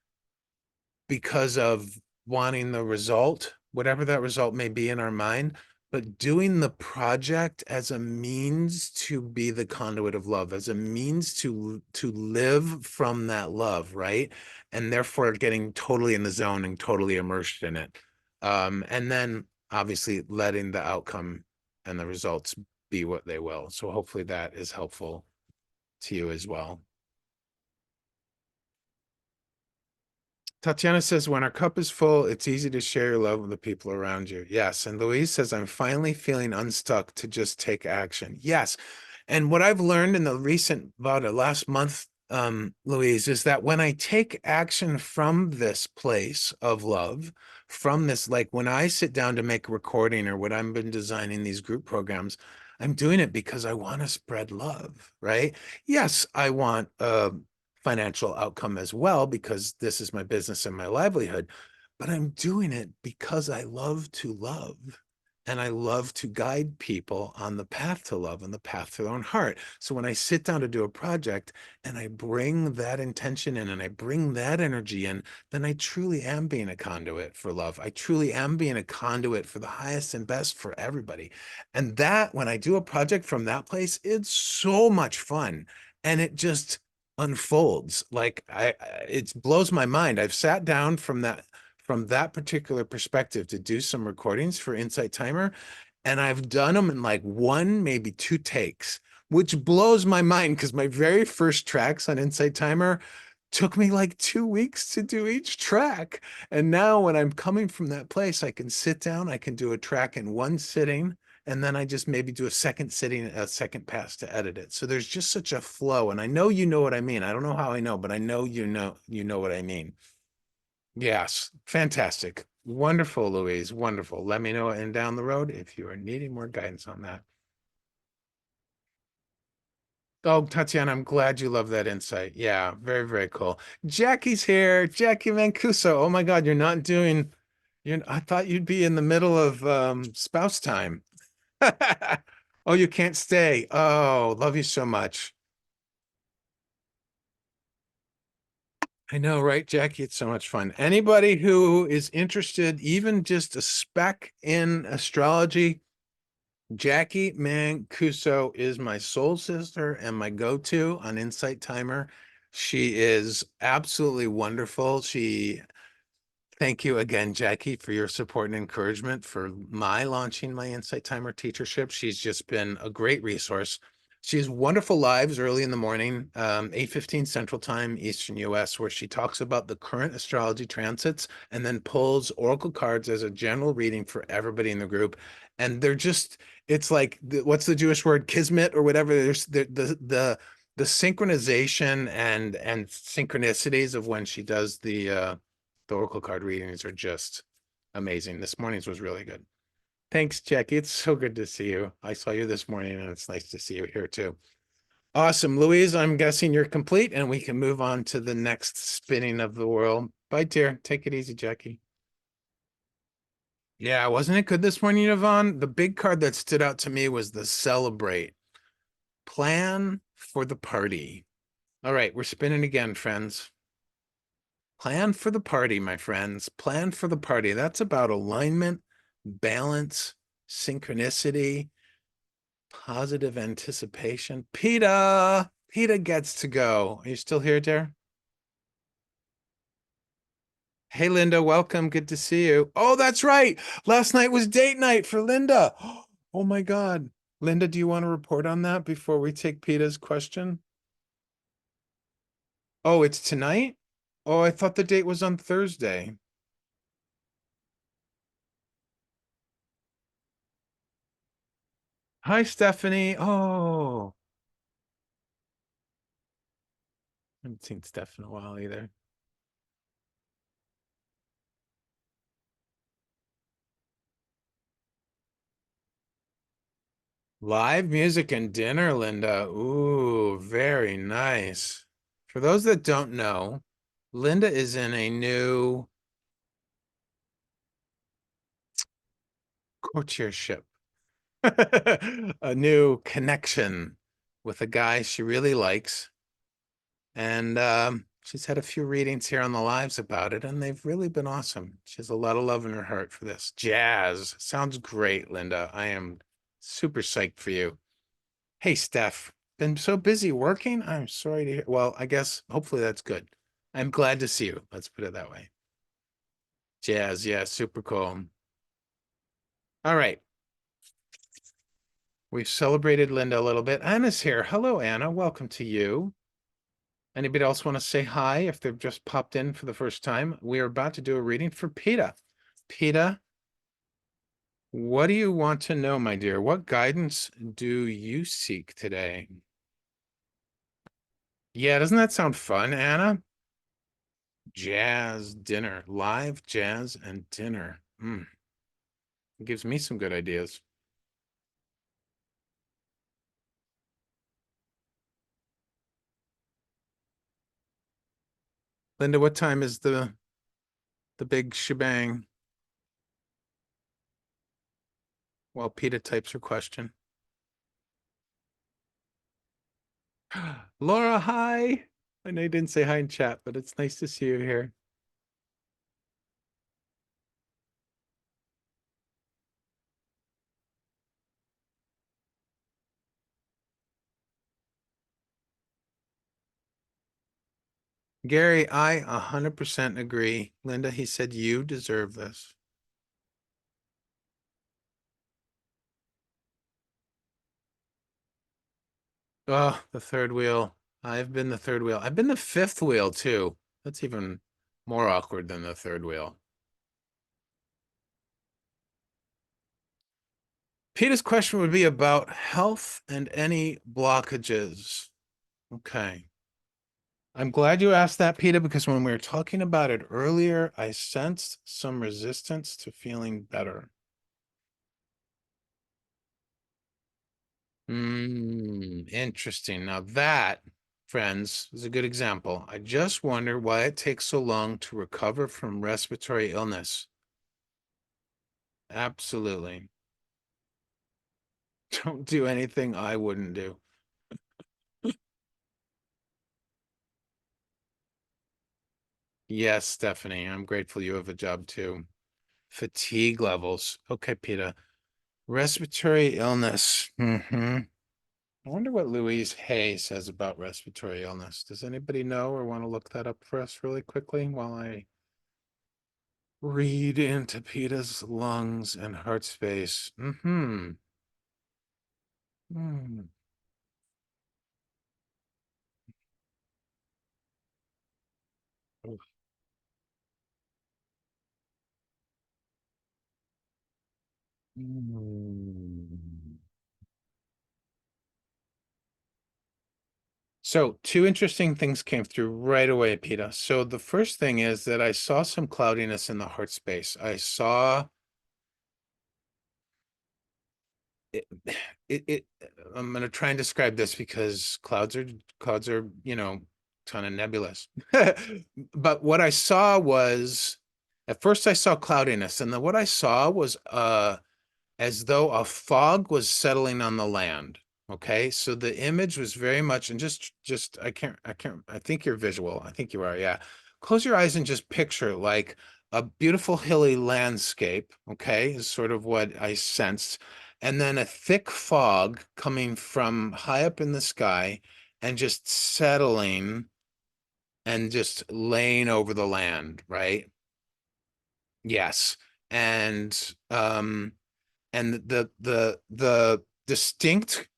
S1: because of wanting the result, whatever that result may be in our mind, but doing the project as a means to be the conduit of love, as a means to live from that love, right? And therefore getting totally in the zone and totally immersed in it. And then obviously letting the outcome and the results be what they will. So hopefully that is helpful to you as well. Tatiana says, when our cup is full, it's easy to share your love with the people around you. Yes. And Louise says, I'm finally feeling unstuck to just take action. Yes. And what I've learned in the recent, about the last month, Louise, is that when I take action from this place of love, from this, like when I sit down to make a recording, or when I've been designing these group programs, I'm doing it because I want to spread love, right? Yes, I want financial outcome as well, because this is my business and my livelihood, but I'm doing it because I love to love. And I love to guide people on the path to love and the path to their own heart. So when I sit down to do a project and I bring that intention in and I bring that energy in, then I truly am being a conduit for love. I truly am being a conduit for the highest and best for everybody. And that, when I do a project from that place, it's so much fun. And it just unfolds. Like it blows my mind. I've sat down from that particular perspective to do some recordings for Insight Timer. And I've done them in like one, maybe two takes, which blows my mind because my very first tracks on Insight Timer took me like 2 weeks to do each track. And now when I'm coming from that place, I can sit down, I can do a track in one sitting, and then I just maybe do a second sitting, a second pass to edit it. So there's just such a flow. And I know you know what I mean. I don't know how I know, but I know you know what I mean. Yes, fantastic. Wonderful, Louise. Wonderful. Let me know and down the road if you are needing more guidance on that. Oh, Tatiana, I'm glad you love that insight. Yeah, very, very cool. Jackie's here. Jackie Mancuso. Oh my God, you're not doing I thought you'd be in the middle of spouse time. Oh, you can't stay. Oh, love you so much. I know, right, Jackie? It's so much fun. Anybody who is interested, even just a speck in astrology, Jackie Mancuso is my soul sister and my go-to on Insight Timer. She is absolutely wonderful. Thank you again, Jackie, for your support and encouragement for my launching my Insight Timer teachership. She's just been a great resource. She has wonderful lives early in the morning, 8:15 Central Time, Eastern US, where she talks about the current astrology transits and then pulls oracle cards as a general reading for everybody in the group. And they're just, it's like, what's the Jewish word, kismet or whatever. There's the synchronization and synchronicities of when she does the oracle card readings are just amazing. This morning's was really good. Thanks, Jackie. It's so good to see you. I saw you this morning and it's nice to see you here too. Awesome. Louise, I'm guessing you're complete and we can move on to the next spinning of the world. Bye, dear. Take it easy, Jackie. Yeah, wasn't it good this morning, Yvonne? The big card that stood out to me was the celebrate. Plan for the party. All right, we're spinning again, friends. Plan for the party, my friends. Plan for the party. That's about alignment, balance, synchronicity, positive anticipation. PETA gets to go. Are you still here, dear? Hey, Linda, welcome. Good to see you. Oh, that's right. Last night was date night for Linda. Oh my God. Linda, do you want to report on that before we take PETA's question? Oh, it's tonight? Oh, I thought the date was on Thursday. Hi, Stephanie. Oh, I haven't seen Steph in a while either. Live music and dinner, Linda. Ooh, very nice. For those that don't know, Linda is in a new courtiership, a new connection with a guy she really likes. And she's had a few readings here on the lives about it, and they've really been awesome. She has a lot of love in her heart for this. Jazz. Sounds great, Linda. I am super psyched for you. Hey, Steph, been so busy working. I'm sorry to hear. Well, I guess hopefully that's good. I'm glad to see you. Let's put it that way. Jazz, yeah, super cool. All right. We've celebrated Linda a little bit. Anna's here. Hello, Anna. Welcome to you. Anybody else want to say hi if they've just popped in for the first time? We are about to do a reading for PETA. PETA, what do you want to know, my dear? What guidance do you seek today? Yeah, doesn't that sound fun, Anna? Jazz dinner, live jazz and dinner. It gives me some good ideas. Linda, what time is the big shebang? While PETA types her question. Laura, hi. I know you didn't say hi in chat, but it's nice to see you here. Gary, I 100% agree. Linda, he said you deserve this. Oh, the third wheel. I've been the third wheel. I've been the fifth wheel too. That's even more awkward than the third wheel. Peter's question would be about health and any blockages. Okay. I'm glad you asked that, Peter, because when we were talking about it earlier, I sensed some resistance to feeling better. Interesting. Now that, friends, is a good example. I just wonder why it takes so long to recover from respiratory illness. Absolutely. Don't do anything I wouldn't do. Yes, Stephanie, I'm grateful you have a job too. Fatigue levels. Okay, Peter. Respiratory illness. I wonder what Louise Hay says about respiratory illness. Does anybody know or want to look that up for us really quickly while I read into Peter's lungs and heart space? Mm. Mm. So, two interesting things came through right away, Peter. So, the first thing is that I saw some cloudiness in the heart space. I saw it, it I'm going to try and describe this because clouds are, kind of nebulous. But what I saw was at first I saw cloudiness, and then what I saw was as though a fog was settling on the land. Okay, so the image was very much, and just I think you're visual. I think you are, yeah. Close your eyes and just picture like a beautiful hilly landscape, okay, is sort of what I sensed. And then a thick fog coming from high up in the sky and just settling and just laying over the land, right? Yes. And the distinct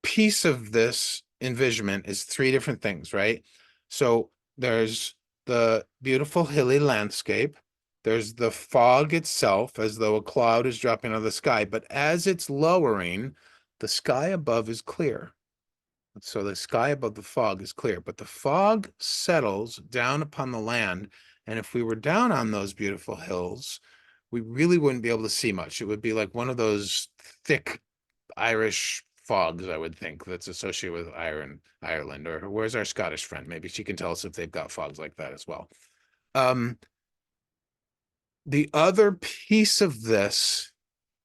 S1: piece of this envisionment is three different things, right? So there's the beautiful hilly landscape, there's the fog itself as though a cloud is dropping out of the sky, but as it's lowering, the sky above is clear. So the sky above the fog is clear, but the fog settles down upon the land. And if we were down on those beautiful hills, we really wouldn't be able to see much. It would be like one of those thick Irish fogs, I would think, that's associated with Ireland. Or where's our Scottish friend? Maybe she can tell us if they've got fogs like that as well. Um, the other piece of this,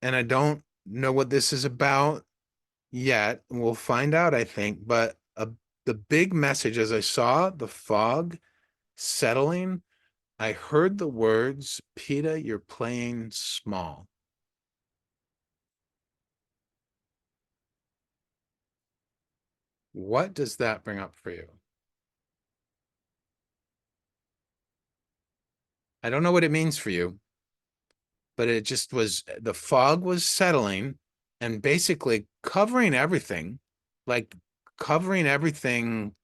S1: and I don't know what this is about yet. We'll find out, I think. But the big message as I saw the fog settling, I heard the words, Peter, you're playing small. What does that bring up for you? I don't know what it means for you, but it just was the fog was settling and basically covering everything, like covering everything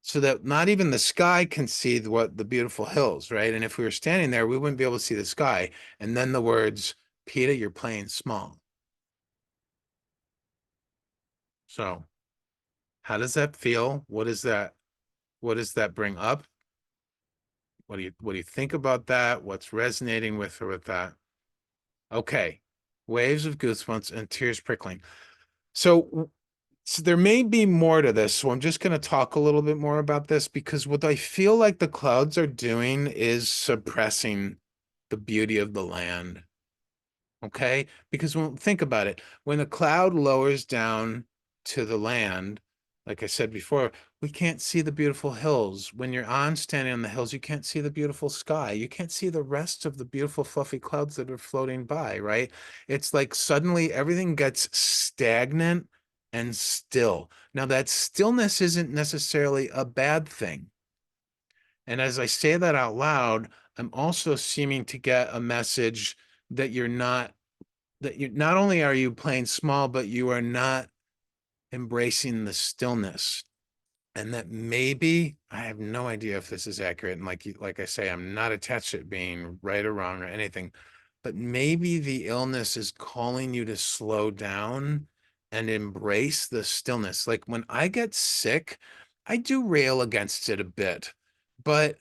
S1: so that not even the sky can see what the beautiful hills, right? And if we were standing there, we wouldn't be able to see the sky. And then the words, Peter, you're playing small. So how does that feel? What does that bring up? What do you think about that? What's resonating with her with that? Okay. Waves of goosebumps and tears prickling. So so there may be more to this. So I'm just going to talk a little bit more about this because what I feel like the clouds are doing is suppressing the beauty of the land. Okay? Because think about it, when a cloud lowers down to the land, like I said before, we can't see the beautiful hills. When you're on standing on the hills, you can't see the beautiful sky. You can't see the rest of the beautiful fluffy clouds that are floating by, right? It's like suddenly everything gets stagnant and still. Now, that stillness isn't necessarily a bad thing. And as I say that out loud, I'm also seeming to get a message that you not only are you playing small, but you are not embracing the stillness. And that maybe I have no idea if this is accurate. And like I say, I'm not attached to it being right or wrong or anything, but maybe the illness is calling you to slow down and embrace the stillness. Like when I get sick, I do rail against it a bit, but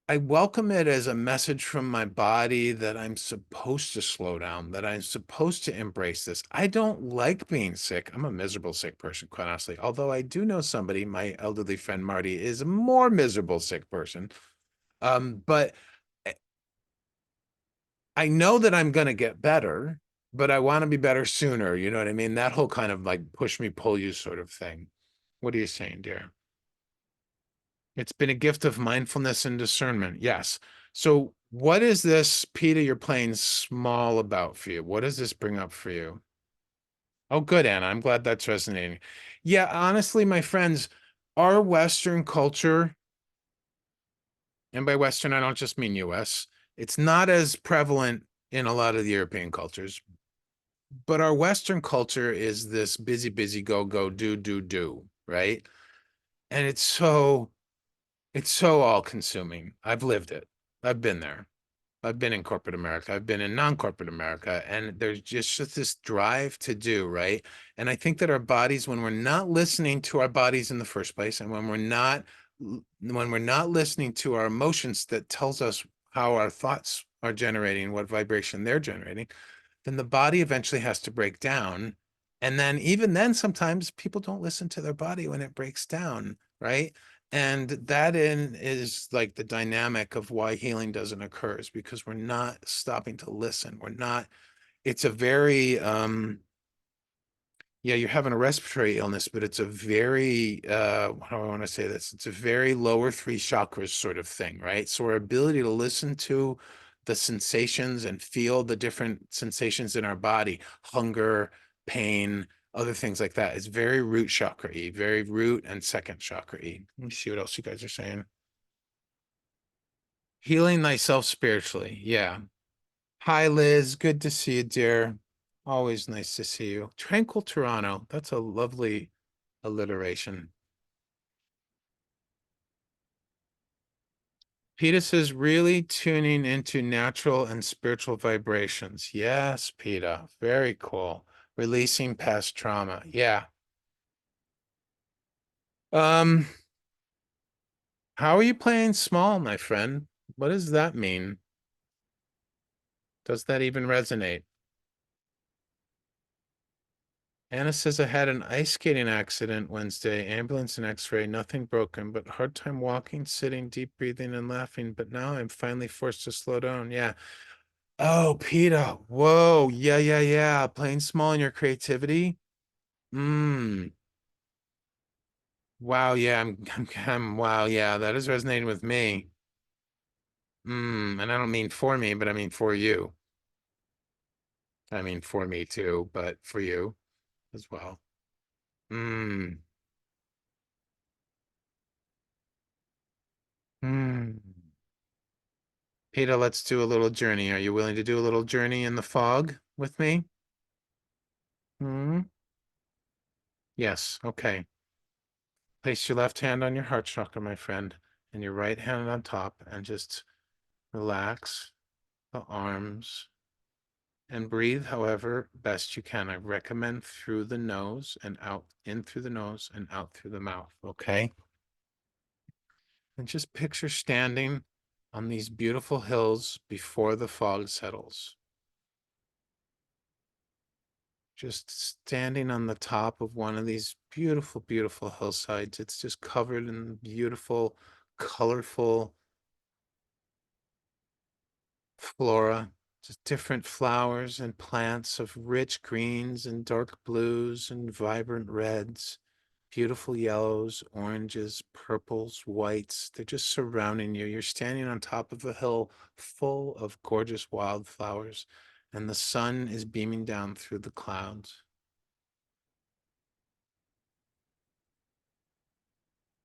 S1: I welcome it as a message from my body that I'm supposed to slow down, that I'm supposed to embrace this. I don't like being sick. I'm a miserable sick person, quite honestly. Although I do know somebody, my elderly friend Marty, is a more miserable sick person. But I know that I'm going to get better, but I want to be better sooner. You know what I mean? That whole kind of like push me, pull you sort of thing. What are you saying, dear? It's been a gift of mindfulness and discernment. Yes. So, what is this, Peter, you're playing small about for you? What does this bring up for you? Oh, good, Anna. I'm glad that's resonating. Yeah, honestly, my friends, our Western culture, and by Western, I don't just mean US, it's not as prevalent in a lot of the European cultures, but our Western culture is this busy, busy, go, go, do, right? And it's so all consuming. I've lived it. I've been there. I've been in corporate America. I've been in non-corporate America, and there's just this drive to do, right? And I think that our bodies, when we're not listening to our bodies in the first place, and when we're not listening to our emotions that tells us how our thoughts are generating, what vibration they're generating, then the body eventually has to break down. And then even then, sometimes people don't listen to their body when it breaks down, right? And that is like the dynamic of why healing doesn't occur is because we're not stopping to listen. We're not, it's a very yeah, you're having a respiratory illness, but it's a very how do I want to say this? It's a very lower three chakras sort of thing, right? So our ability to listen to the sensations and feel the different sensations in our body, hunger, pain, other things like that, is very root chakra-y, very root and second chakra-y. Let me see what else you guys are saying. Healing thyself spiritually. Yeah. Hi, Liz. Good to see you, dear. Always nice to see you. Tranquil Toronto. That's a lovely alliteration. Peter says, really tuning into natural and spiritual vibrations. Yes, Peter. Very cool. Releasing past trauma. Yeah. Um, how are you playing small, my friend? What does that mean? Does that even resonate? Anna says I had an ice skating accident Wednesday, ambulance and x-ray, nothing broken, but hard time walking, sitting, deep breathing, and laughing. But now I'm finally forced to slow down. Yeah. Oh, Peter. Whoa. Yeah, yeah, yeah. Playing small in your creativity. Mm. Wow. Yeah. Wow. Yeah. That is resonating with me. And I don't mean for me, but I mean for you. I mean for me too, but for you as well. Mm. Mm. Peter, let's do a little journey. Are you willing to do a little journey in the fog with me? Hmm. Yes. Okay. Place your left hand on your heart chakra, my friend, and your right hand on top, and just relax the arms and breathe however best you can. I recommend through the nose and out, in through the nose and out through the mouth. Okay. And just picture standing on these beautiful hills before the fog settles. Just standing on the top of one of these beautiful, beautiful hillsides. It's just covered in beautiful, colorful flora, just different flowers and plants of rich greens and dark blues and vibrant reds, beautiful yellows, oranges, purples, whites. They're just surrounding you. You're standing on top of a hill full of gorgeous wildflowers, and the sun is beaming down through the clouds.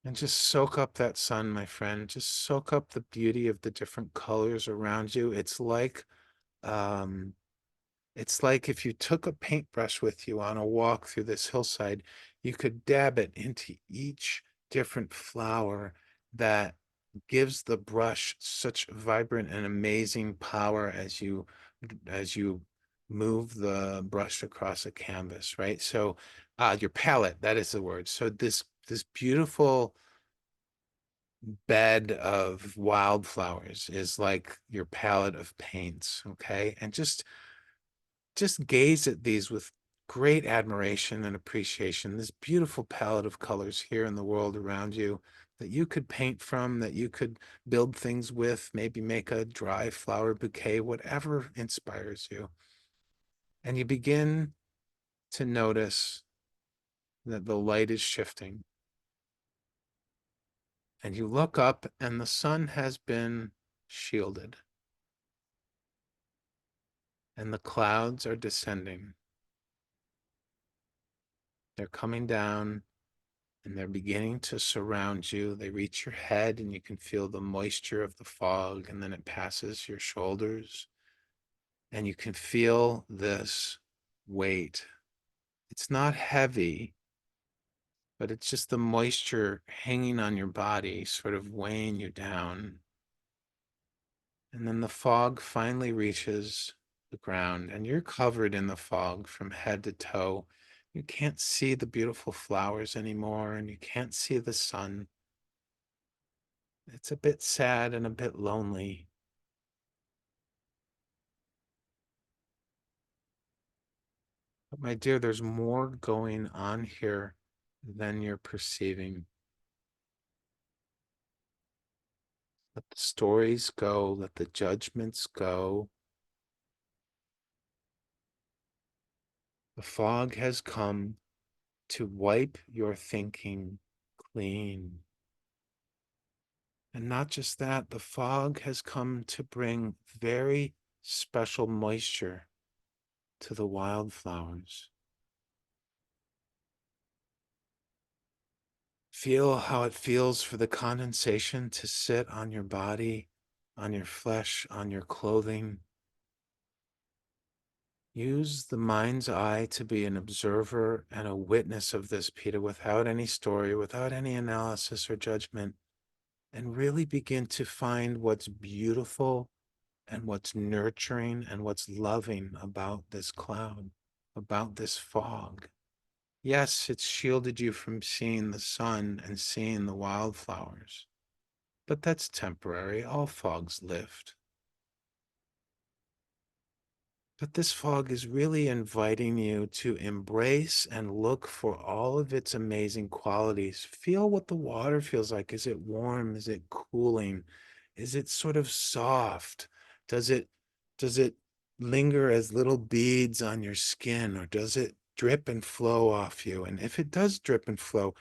S1: And just soak up that sun, my friend. Just soak up the beauty of the different colors around you. Um, it's like if you took a paintbrush with you on a walk through this hillside, you could dab it into each different flower that gives the brush such vibrant and amazing power as you move the brush across a canvas, right? So your palette, that is the word. So this beautiful bed of wildflowers is like your palette of paints, okay? And just gaze at these with great admiration and appreciation. This beautiful palette of colors here in the world around you that you could paint from, that you could build things with, maybe make a dry flower bouquet, whatever inspires you. And you begin to notice that the light is shifting. And you look up, and the sun has been shielded, and the clouds are descending. They're coming down and they're beginning to surround you. They reach your head, and you can feel the moisture of the fog, and then it passes your shoulders, and you can feel this weight. It's not heavy, but it's just the moisture hanging on your body, sort of weighing you down. And then the fog finally reaches the ground, and you're covered in the fog from head to toe. You can't see the beautiful flowers anymore, and you can't see the sun. It's a bit sad and a bit lonely. But my dear, there's more going on here than you're perceiving. Let the stories go, let the judgments go. The fog has come to wipe your thinking clean. And not just that, the fog has come to bring very special moisture to the wildflowers. Feel how it feels for the condensation to sit on your body, on your flesh, on your clothing. Use the mind's eye to be an observer and a witness of this, Peter, without any story, without any analysis or judgment, and really begin to find what's beautiful and what's nurturing and what's loving about this cloud, about this fog. Yes, it's shielded you from seeing the sun and seeing the wildflowers, but that's temporary. All fogs lift. But this fog is really inviting you to embrace and look for all of its amazing qualities. Feel what the water feels like. Is it warm? Is it cooling? Is it sort of soft? Does it does it linger as little beads on your skin, or does it drip and flow off you? And if it does drip and flow,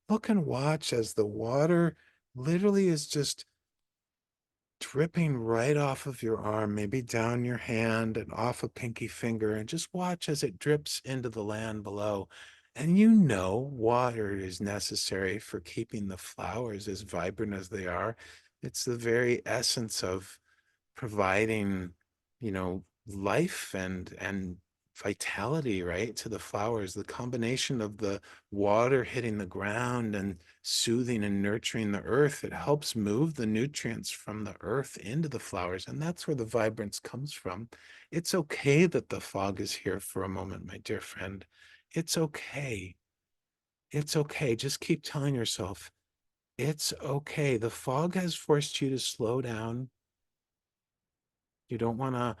S1: look and watch as the water literally is just dripping right off of your arm, maybe down your hand and off a pinky finger, and just watch as it drips into the land below. And you know water is necessary for keeping the flowers as vibrant as they are. It's the very essence of providing, life and vitality, right, to the flowers. The combination of the water hitting the ground and soothing and nurturing the earth, it helps move the nutrients from the earth into the flowers, and that's where the vibrance comes from. It's okay that the fog is here for a moment, my dear friend. It's okay. It's okay. Just keep telling yourself it's okay. The fog has forced you to slow down. You don't want to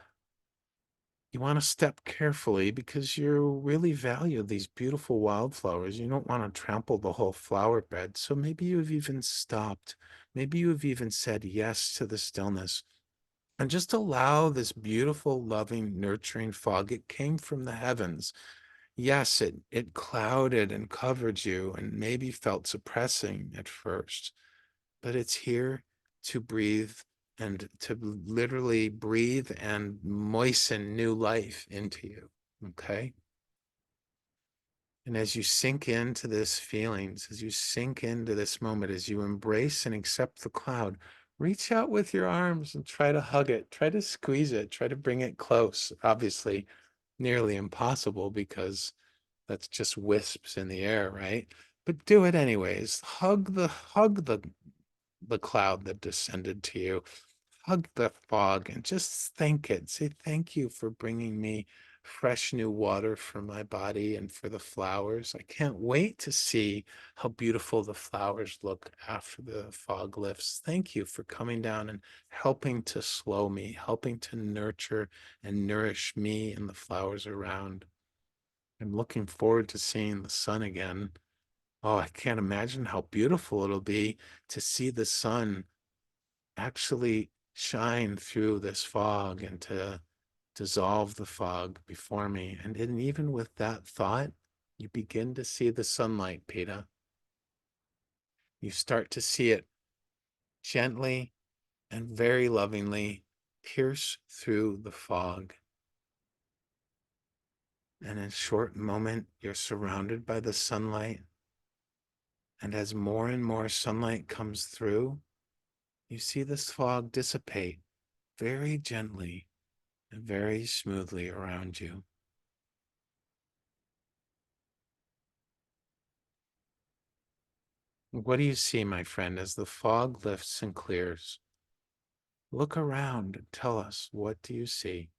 S1: You want to step carefully because you really value these beautiful wildflowers. You don't want to trample the whole flower bed. So maybe you've even stopped. Maybe you've even said yes to the stillness and just allow this beautiful, loving, nurturing fog. It came from the heavens. Yes, it clouded and covered you and maybe felt suppressing at first, but it's here to breathe and to literally breathe and moisten new life into you. Okay. And as you sink into this feelings, as you sink into this moment, as you embrace and accept the cloud, reach out with your arms and try to hug it, try to squeeze it, try to bring it close. Obviously, nearly impossible because that's just wisps in the air, right? But do it anyways. Hug the cloud that descended to you. Hug the fog and just thank it. Say thank you for bringing me fresh new water for my body and for the flowers. I can't wait to see how beautiful the flowers look after the fog lifts. Thank you for coming down and helping to slow me, helping to nurture and nourish me and the flowers around. I'm looking forward to seeing the sun again. Oh, I can't imagine how beautiful it'll be to see the sun actually shine through this fog and to dissolve the fog before me. And then even with that thought, you begin to see the sunlight, Peter. You start to see it gently and very lovingly pierce through the fog. And in a short moment, you're surrounded by the sunlight. And as more and more sunlight comes through, you see this fog dissipate very gently and very smoothly around you. What do you see, my friend, as the fog lifts and clears? Look around and tell us, what do you see?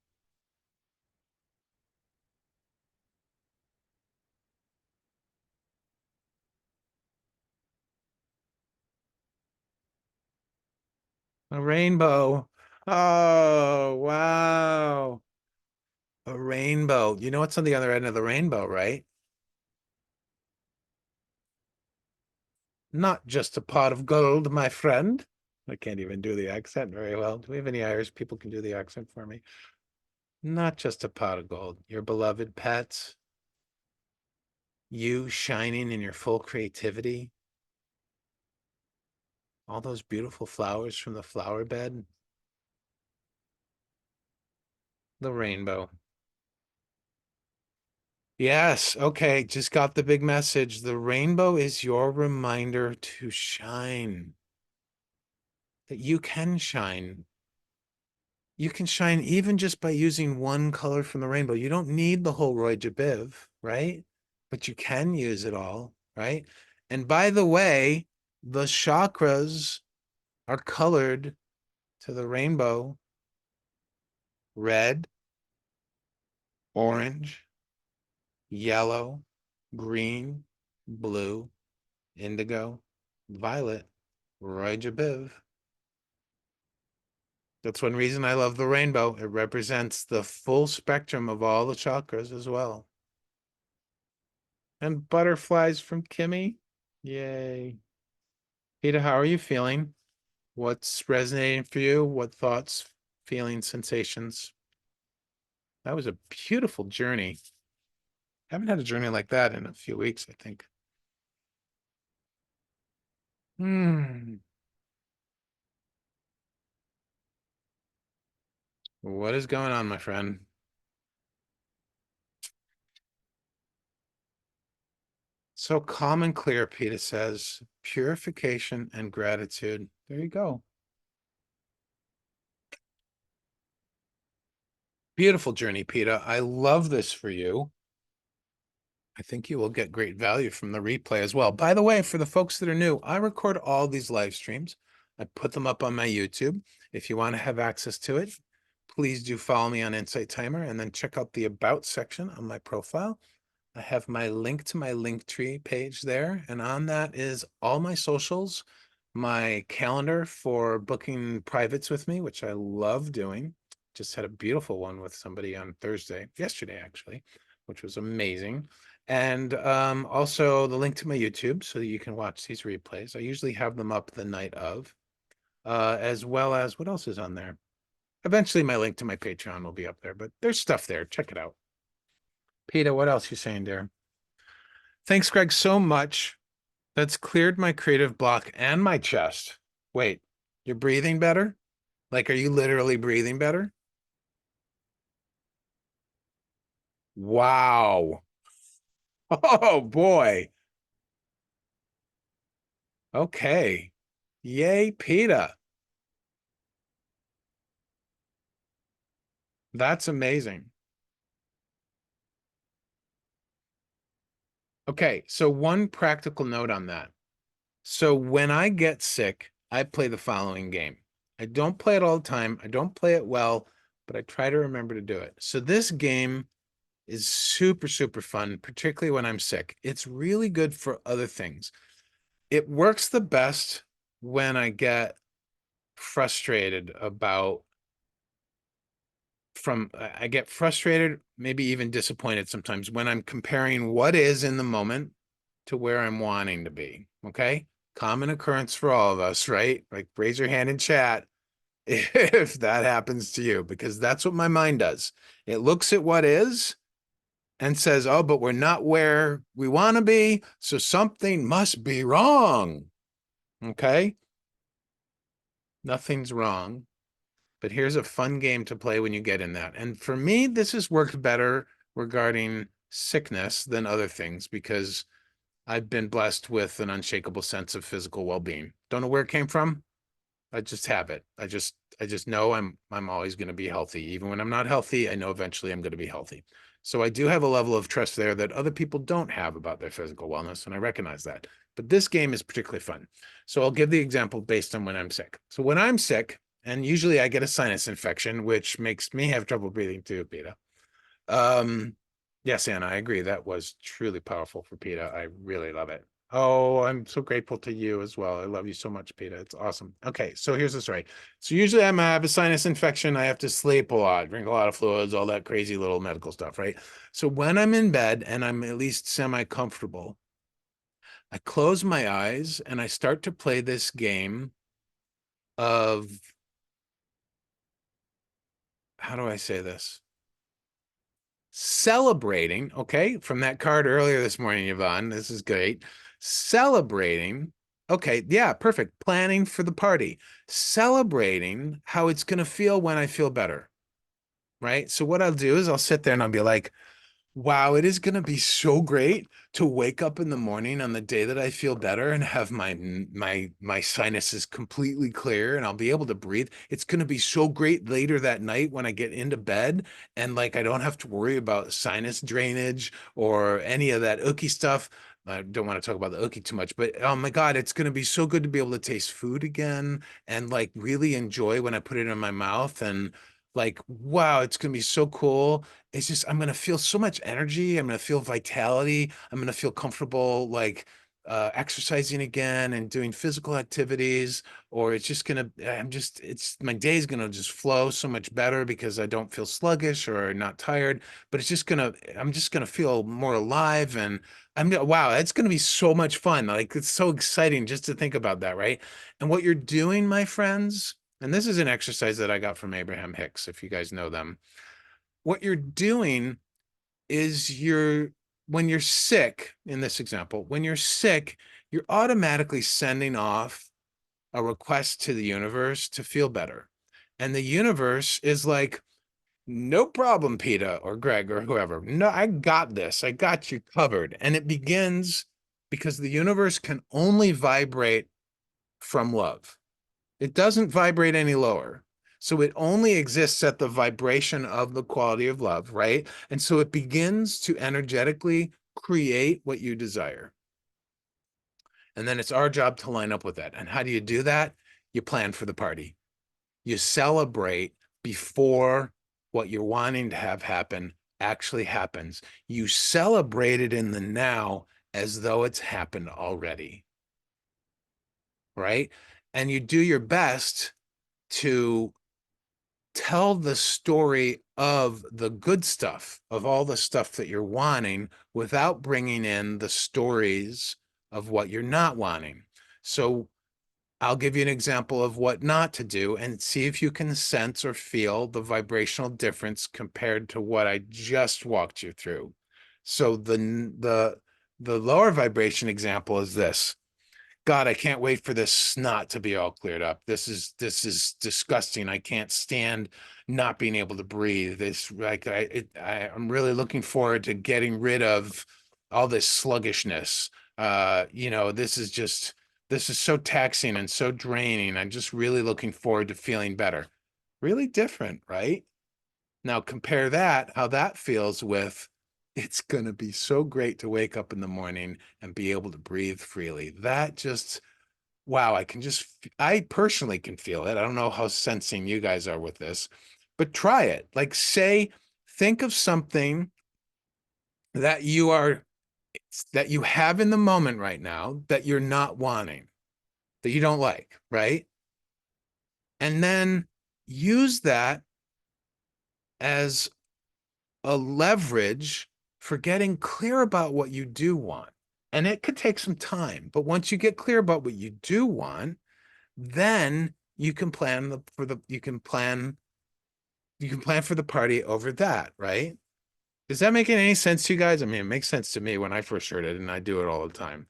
S1: A rainbow. Oh, wow. A rainbow. You know what's on the other end of the rainbow, right? Not just a pot of gold, my friend. I can't even do the accent very well. Do we have any Irish people can do the accent for me? Not just a pot of gold. Your beloved pets, you shining in your full creativity, all those beautiful flowers from the flower bed, the rainbow. Yes. Okay. Just got the big message. The rainbow is your reminder to shine, that you can shine. You can shine even just by using one color from the rainbow. You don't need the whole Roy Jabiv, right? But you can use it all, right? And by the way, the chakras are colored to the rainbow: red, orange, yellow, green, blue, indigo, violet, Roy Jabiv. That's one reason I love the rainbow. It represents the full spectrum of all the chakras as well. And butterflies from Kimmy. Yay. Peter, how are you feeling? What's resonating for you? What thoughts, feelings, sensations? That was a beautiful journey. I haven't had a journey like that in a few weeks, I think. What is going on, my friend? So calm and clear, Peter says. Purification and gratitude. There you go. Beautiful journey, Peter. I love this for you. I think you will get great value from the replay as well. By the way, for the folks that are new, I record all these live streams. I put them up on my YouTube. If you want to have access to it, please do follow me on Insight Timer and then check out the About section on my profile. I have my link to my Linktree page there, and on that is all my socials, my calendar for booking privates with me, which I love doing. Just had a beautiful one with somebody on yesterday actually, which was amazing. And also the link to my YouTube so that you can watch these replays. I usually have them up the night of, as well as what else is on there? Eventually my link to my Patreon will be up there, but there's stuff there. Check it out. Peter, what else you saying there? Thanks, Greg, so much. That's cleared my creative block and my chest. Wait, you're breathing better? Like, are you literally breathing better? Wow. Oh boy. Okay. Yay, PETA. That's amazing. Okay, so one practical note on that. So when I get sick, I play the following game. I don't play it all the time. I don't play it well, but I try to remember to do it. So this game is super, super fun, particularly when I'm sick. It's really good for other things. It works the best when I get frustrated about I get frustrated, maybe even disappointed sometimes when I'm comparing what is in the moment to where I'm wanting to be. Okay. Common occurrence for all of us, right? Like raise your hand in chat if that happens to you, because that's what my mind does. It looks at what is and says, oh, but we're not where we want to be. So something must be wrong. Okay. Nothing's wrong. But here's a fun game to play when you get in that. And for me, this has worked better regarding sickness than other things because I've been blessed with an unshakable sense of physical well-being. Don't know where it came from. I just have it. I just know I'm always going to be healthy. Even when I'm not healthy, I know eventually I'm going to be healthy. So I do have a level of trust there that other people don't have about their physical wellness, and I recognize that. But this game is particularly fun. So I'll give the example based on when I'm sick. So when I'm sick, and usually I get a sinus infection, which makes me have trouble breathing too, Peter. Um, yes, Anna, I agree. That was truly powerful for PETA. I really love it. Oh, I'm so grateful to you as well. I love you so much, PETA. It's awesome. Okay, so here's the story. So usually I have a sinus infection. I have to sleep a lot, drink a lot of fluids, all that crazy little medical stuff, right? So when I'm in bed and I'm at least semi-comfortable, I close my eyes and I start to play this game of, how do I say this? Celebrating, okay, from that card earlier this morning, Yvonne. This is great. Celebrating, okay, yeah, perfect. Planning for the party, celebrating how it's going to feel when I feel better, right? So, what I'll do is I'll sit there and I'll be like, wow, it is going to be so great to wake up in the morning on the day that I feel better and have my sinuses completely clear and I'll be able to breathe. It's going to be so great later that night when I get into bed and like I don't have to worry about sinus drainage or any of that ooky stuff. I don't want to talk about the ooky too much, but oh my God, it's going to be so good to be able to taste food again and like really enjoy when I put it in my mouth and like, wow, it's going to be so cool. It's just I'm gonna feel so much energy. I'm gonna feel vitality. I'm gonna feel comfortable like exercising again and doing physical activities. Or it's just gonna it's my day's gonna just flow so much better because I don't feel sluggish or not tired. But it's just gonna I'm just gonna feel more alive and wow, it's gonna be so much fun. Like it's so exciting just to think about that, right? And what you're doing, my friends, and this is an exercise that I got from Abraham Hicks, if you guys know them, what you're doing is when you're sick, in this example, when you're sick, you're automatically sending off a request to the universe to feel better. And the universe is like, no problem, PETA or Greg or whoever. No, I got this. I got you covered. And it begins because the universe can only vibrate from love. It doesn't vibrate any lower. So it only exists at the vibration of the quality of love, right? And so it begins to energetically create what you desire. And then it's our job to line up with that. And how do you do that? You plan for the party. You celebrate before what you're wanting to have happen actually happens. You celebrate it in the now as though it's happened already, right? And you do your best to tell the story of the good stuff, of all the stuff that you're wanting without bringing in the stories of what you're not wanting. So I'll give you an example of what not to do and see if you can sense or feel the vibrational difference compared to what I just walked you through. So the lower vibration example is this. God, I can't wait for this snot to be all cleared up. This is disgusting. I can't stand not being able to breathe. It's like I'm really looking forward to getting rid of all this sluggishness. This is so taxing and so draining. I'm just really looking forward to feeling better. Really different, right? Now compare that, how that feels with, it's going to be so great to wake up in the morning and be able to breathe freely. That just, wow, I personally can feel it. I don't know how sensing you guys are with this, but try it. Like think of something that that you have in the moment right now that you're not wanting, that you don't like, right? And then use that as a leverage for getting clear about what you do want. And it could take some time, but once you get clear about what you do want, then you can plan for the party over that, right? Is that making any sense to you guys? I mean, it makes sense to me when I first heard it, and I do it all the time.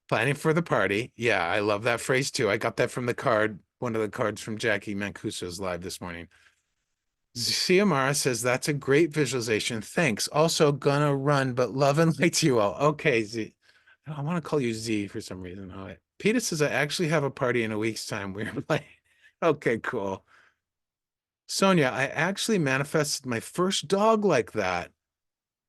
S1: Planning for the party. Yeah, I love that phrase too. I got that from one of the cards from Jackie Mancuso's live this morning. Ciamara says, that's a great visualization. Thanks. Also gonna run, but love and light to you all. Okay, Z. I want to call you Z for some reason. All right. Peter says, I actually have a party in a week's time. We're playing. Okay, cool. Sonia, I actually manifested my first dog like that.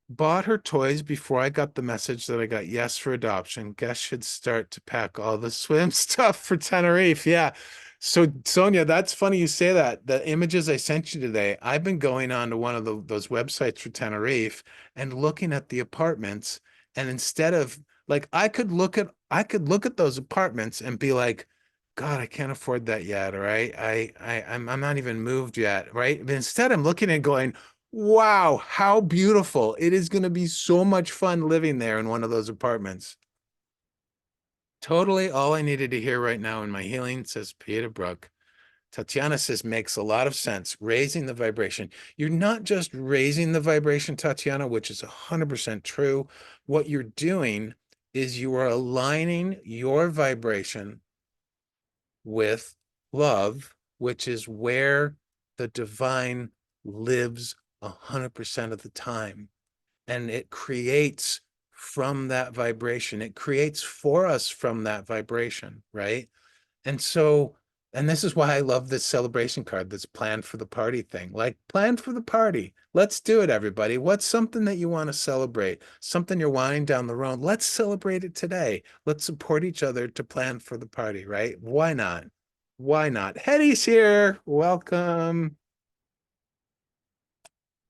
S1: Bought her toys before I got the message that I got yes for adoption. Guess should start to pack all the swim stuff for Tenerife. Yeah. So Sonia, that's funny you say that. The images I sent you today, I've been going on to one of those websites for Tenerife and looking at the apartments. And instead of like I could look at those apartments and be like, God, I can't afford that yet. All right. I'm not even moved yet. Right. But instead I'm looking and going, wow, how beautiful. It is going to be so much fun living there in one of those apartments. Totally all I needed to hear right now in my healing, says Peter Brook. Tatiana says, makes a lot of sense. Raising the vibration. You're not just raising the vibration, Tatiana, which is 100% true. What you're doing is you are aligning your vibration with love, which is where the divine lives 100% of the time. And it creates from that vibration. It creates for us from that vibration, right? And so, and this is why I love this celebration card that's planned for the party thing. Like, plan for the party. Let's do it, everybody. What's something that you want to celebrate? Something you're wanting down the road? Let's celebrate it today. Let's support each other to plan for the party, right? Why not? Why not? Hetty's here. Welcome.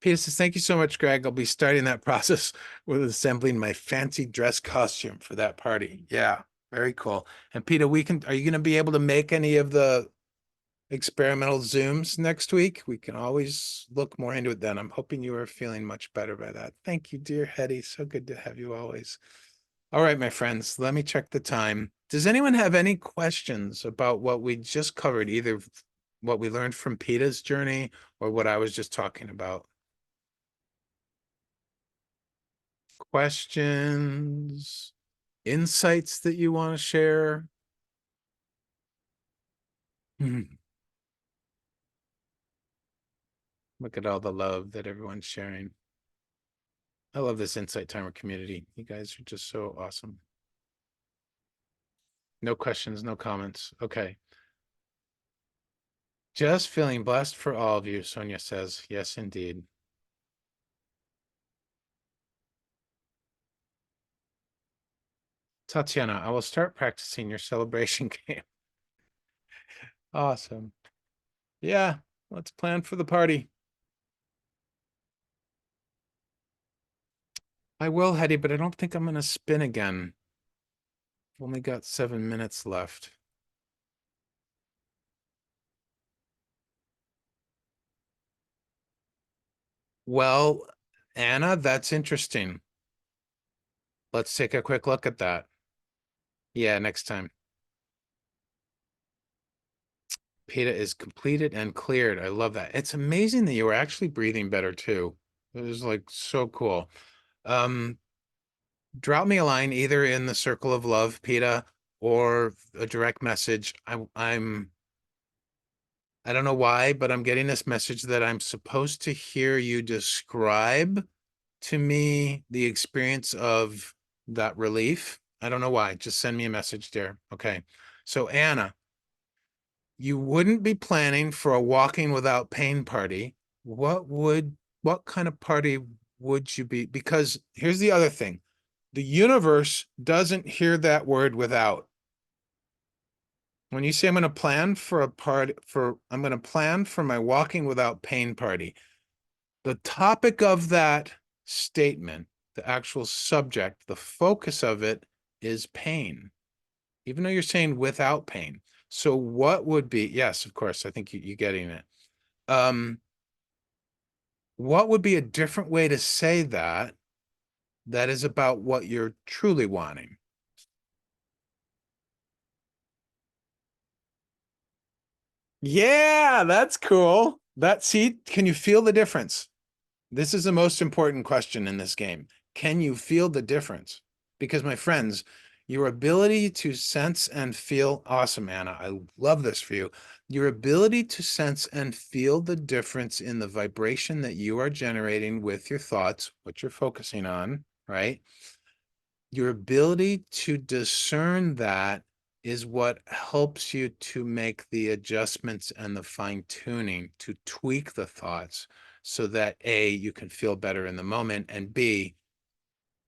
S1: Peter says, thank you so much, Greg. I'll be starting that process with assembling my fancy dress costume for that party. Yeah, very cool. And Peter, are you going to be able to make any of the experimental Zooms next week? We can always look more into it then. I'm hoping you are feeling much better by that. Thank you, dear Hetty. So good to have you always. All right, my friends, let me check the time. Does anyone have any questions about what we just covered, either what we learned from Peter's journey or what I was just talking about? Questions, insights that you want to share? Look at all the love that everyone's sharing. I love this Insight Timer community. You guys are just so awesome. No questions, no comments. Okay. Just feeling blessed for all of you, Sonia says. Yes, indeed. Tatiana, I will start practicing your celebration game. Awesome. Yeah, let's plan for the party. I will, Hetty, but I don't think I'm going to spin again. I've only got 7 minutes left. Well, Anna, that's interesting. Let's take a quick look at that. Yeah, next time. PETA is completed and cleared. I love that. It's amazing that you were actually breathing better too. It was like so cool. Um, Drop me a line either in the circle of love, PETA, or a direct message. I don't know why, but I'm getting this message that I'm supposed to hear you describe to me the experience of that relief. I don't know why. Just send me a message, dear. Okay. So Anna, you wouldn't be planning for a walking without pain party. What kind of party would you be? Because here's the other thing. The universe doesn't hear that word without. When you say I'm going to plan for I'm going to plan for my walking without pain party. The topic of that statement, the actual subject, the focus of it is pain, even though you're saying without pain. So what would be, yes, of course, I think you're getting it. What would be a different way to say that that is about what you're truly wanting? Yeah, that's cool. See, can you feel the difference? This is the most important question in this game. Can you feel the difference? Because my friends, your ability to sense and feel, awesome, Anna. I love this for you. Your ability to sense and feel the difference in the vibration that you are generating with your thoughts, what you're focusing on, right? Your ability to discern that is what helps you to make the adjustments and the fine tuning to tweak the thoughts so that A, you can feel better in the moment, and B,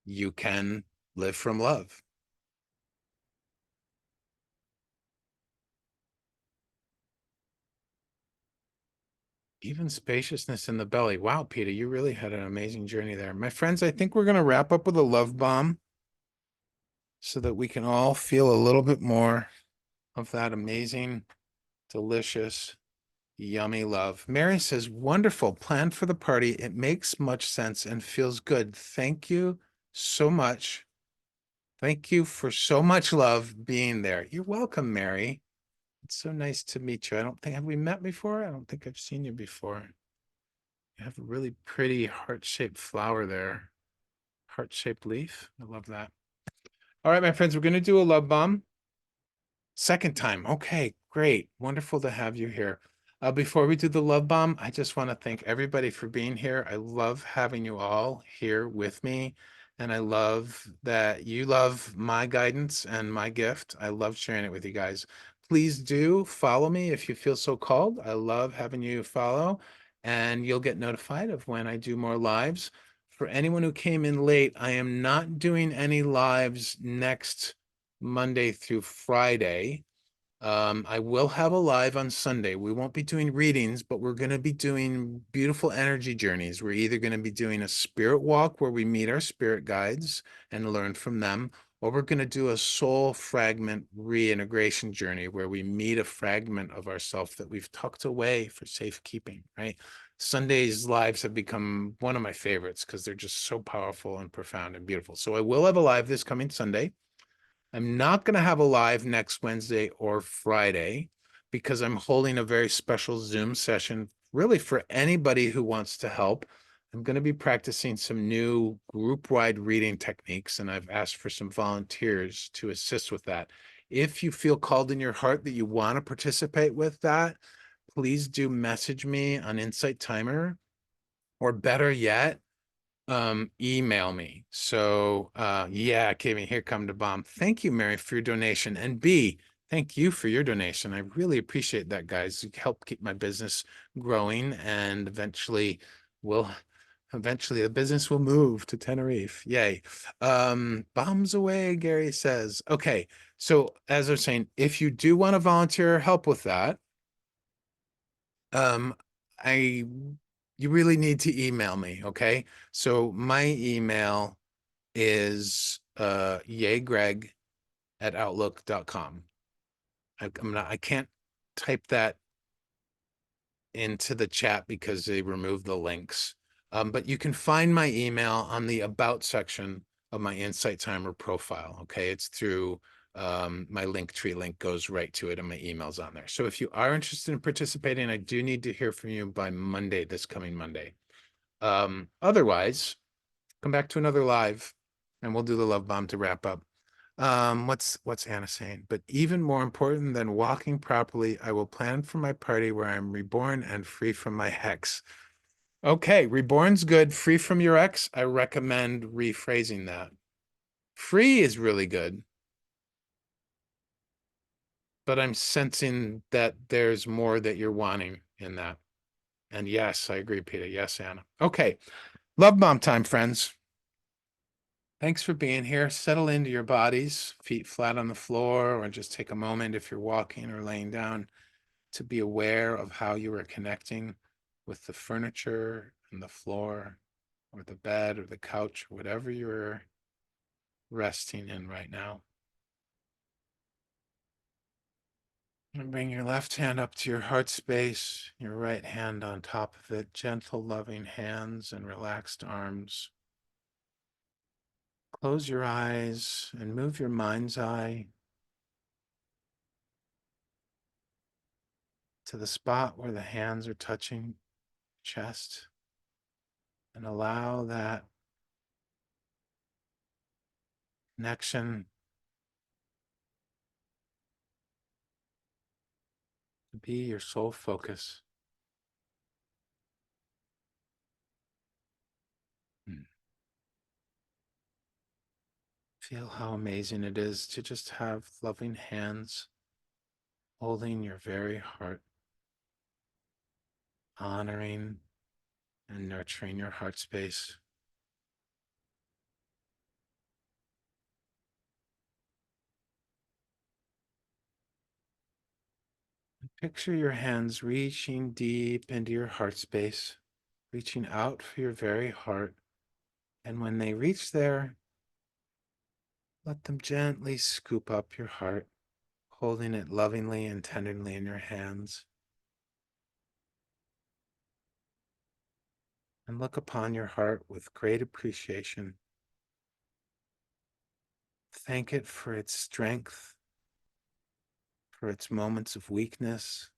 S1: you can live from love. Even spaciousness in the belly. Wow, Peter, you really had an amazing journey there. My friends, I think we're going to wrap up with a love bomb so that we can all feel a little bit more of that amazing, delicious, yummy love. Mary says, wonderful plan for the party. It makes much sense and feels good. Thank you so much. Thank you for so much love being there. You're welcome, Mary. It's so nice to meet you. I don't think, have we met before? I don't think I've seen you before. You have a really pretty heart-shaped flower there. Heart-shaped leaf. I love that. All right, my friends, we're going to do a love bomb. Second time. Okay, great. Wonderful to have you here. Before we do the love bomb, I just want to thank everybody for being here. I love having you all here with me. And I love that you love my guidance and my gift. I love sharing it with you guys. Please do follow me if you feel so called. I love having you follow, and you'll get notified of when I do more lives. For anyone who came in late, I am not doing any lives next Monday through Friday. I will have a live on Sunday. We won't be doing readings, but we're going to be doing beautiful energy journeys. We're either going to be doing a spirit walk where we meet our spirit guides and learn from them, or we're going to do a soul fragment reintegration journey where we meet a fragment of ourself that we've tucked away for safekeeping, right? Sunday's lives have become one of my favorites because they're just so powerful and profound and beautiful. So I will have a live this coming Sunday. I'm not going to have a live next Wednesday or Friday because I'm holding a very special Zoom session, really for anybody who wants to help. I'm going to be practicing some new group-wide reading techniques, and I've asked for some volunteers to assist with that. If you feel called in your heart that you want to participate with that, please do message me on Insight Timer, or better yet, email me. So yeah, Kevin, here come the bomb. Thank you, Mary, for your donation. And B, thank you for your donation. I really appreciate that, guys. You help keep my business growing, and will eventually the business will move to Tenerife. Yay. Bombs away, Gary says. Okay, so as I was saying, if you do want to volunteer help with that, um, I you really need to email me, okay? So my email is yaygreg@outlook.com. I can't type that into the chat because they removed the links. But you can find my email on the about section of my Insight Timer profile. Okay, it's through my Linktree link goes right to it, and my email's on there. So if you are interested in participating, I do need to hear from you by Monday, this coming Monday. Otherwise, come back to another live, and we'll do the love bomb to wrap up. What's Anna saying? But even more important than walking properly, I will plan for my party where I'm reborn and free from my hex. Okay, reborn's good. Free from your ex. I recommend rephrasing that. Free is really good, but I'm sensing that there's more that you're wanting in that. And yes, I agree, Peter. Yes, Anna. Okay. Love bomb time, friends. Thanks for being here. Settle into your bodies, feet flat on the floor, or just take a moment if you're walking or laying down to be aware of how you are connecting with the furniture and the floor or the bed or the couch, or whatever you're resting in right now. And bring your left hand up to your heart space, your right hand on top of it, gentle, loving hands and relaxed arms. Close your eyes and move your mind's eye to the spot where the hands are touching chest, and allow that connection to be your sole focus. Feel how amazing it is to just have loving hands holding your very heart, honoring and nurturing your heart space. Picture your hands reaching deep into your heart space, reaching out for your very heart. And when they reach there, let them gently scoop up your heart, holding it lovingly and tenderly in your hands. And look upon your heart with great appreciation. Thank it for its strength, for its moments of weakness.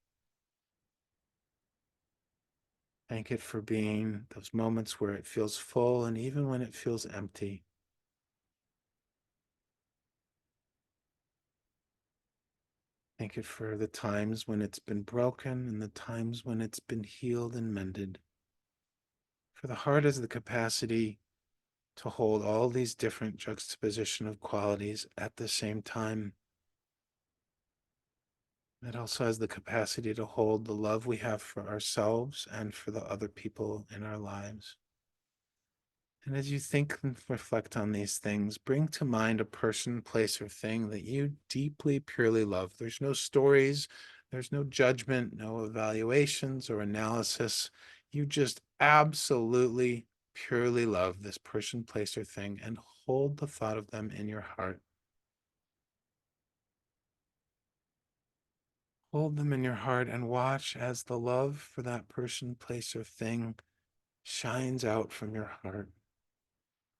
S1: Thank it for being those moments where it feels full and even when it feels empty. Thank it for the times when it's been broken and the times when it's been healed and mended. For the heart has the capacity to hold all these different juxtaposition of qualities at the same time. It also has the capacity to hold the love we have for ourselves and for the other people in our lives. And as you think and reflect on these things, bring to mind a person, place, or thing that you deeply, purely love. There's no stories, there's no judgment, no evaluations or analysis. You just absolutely, purely love this person, place, or thing, and hold the thought of them in your heart. Hold them in your heart and watch as the love for that person, place, or thing shines out from your heart.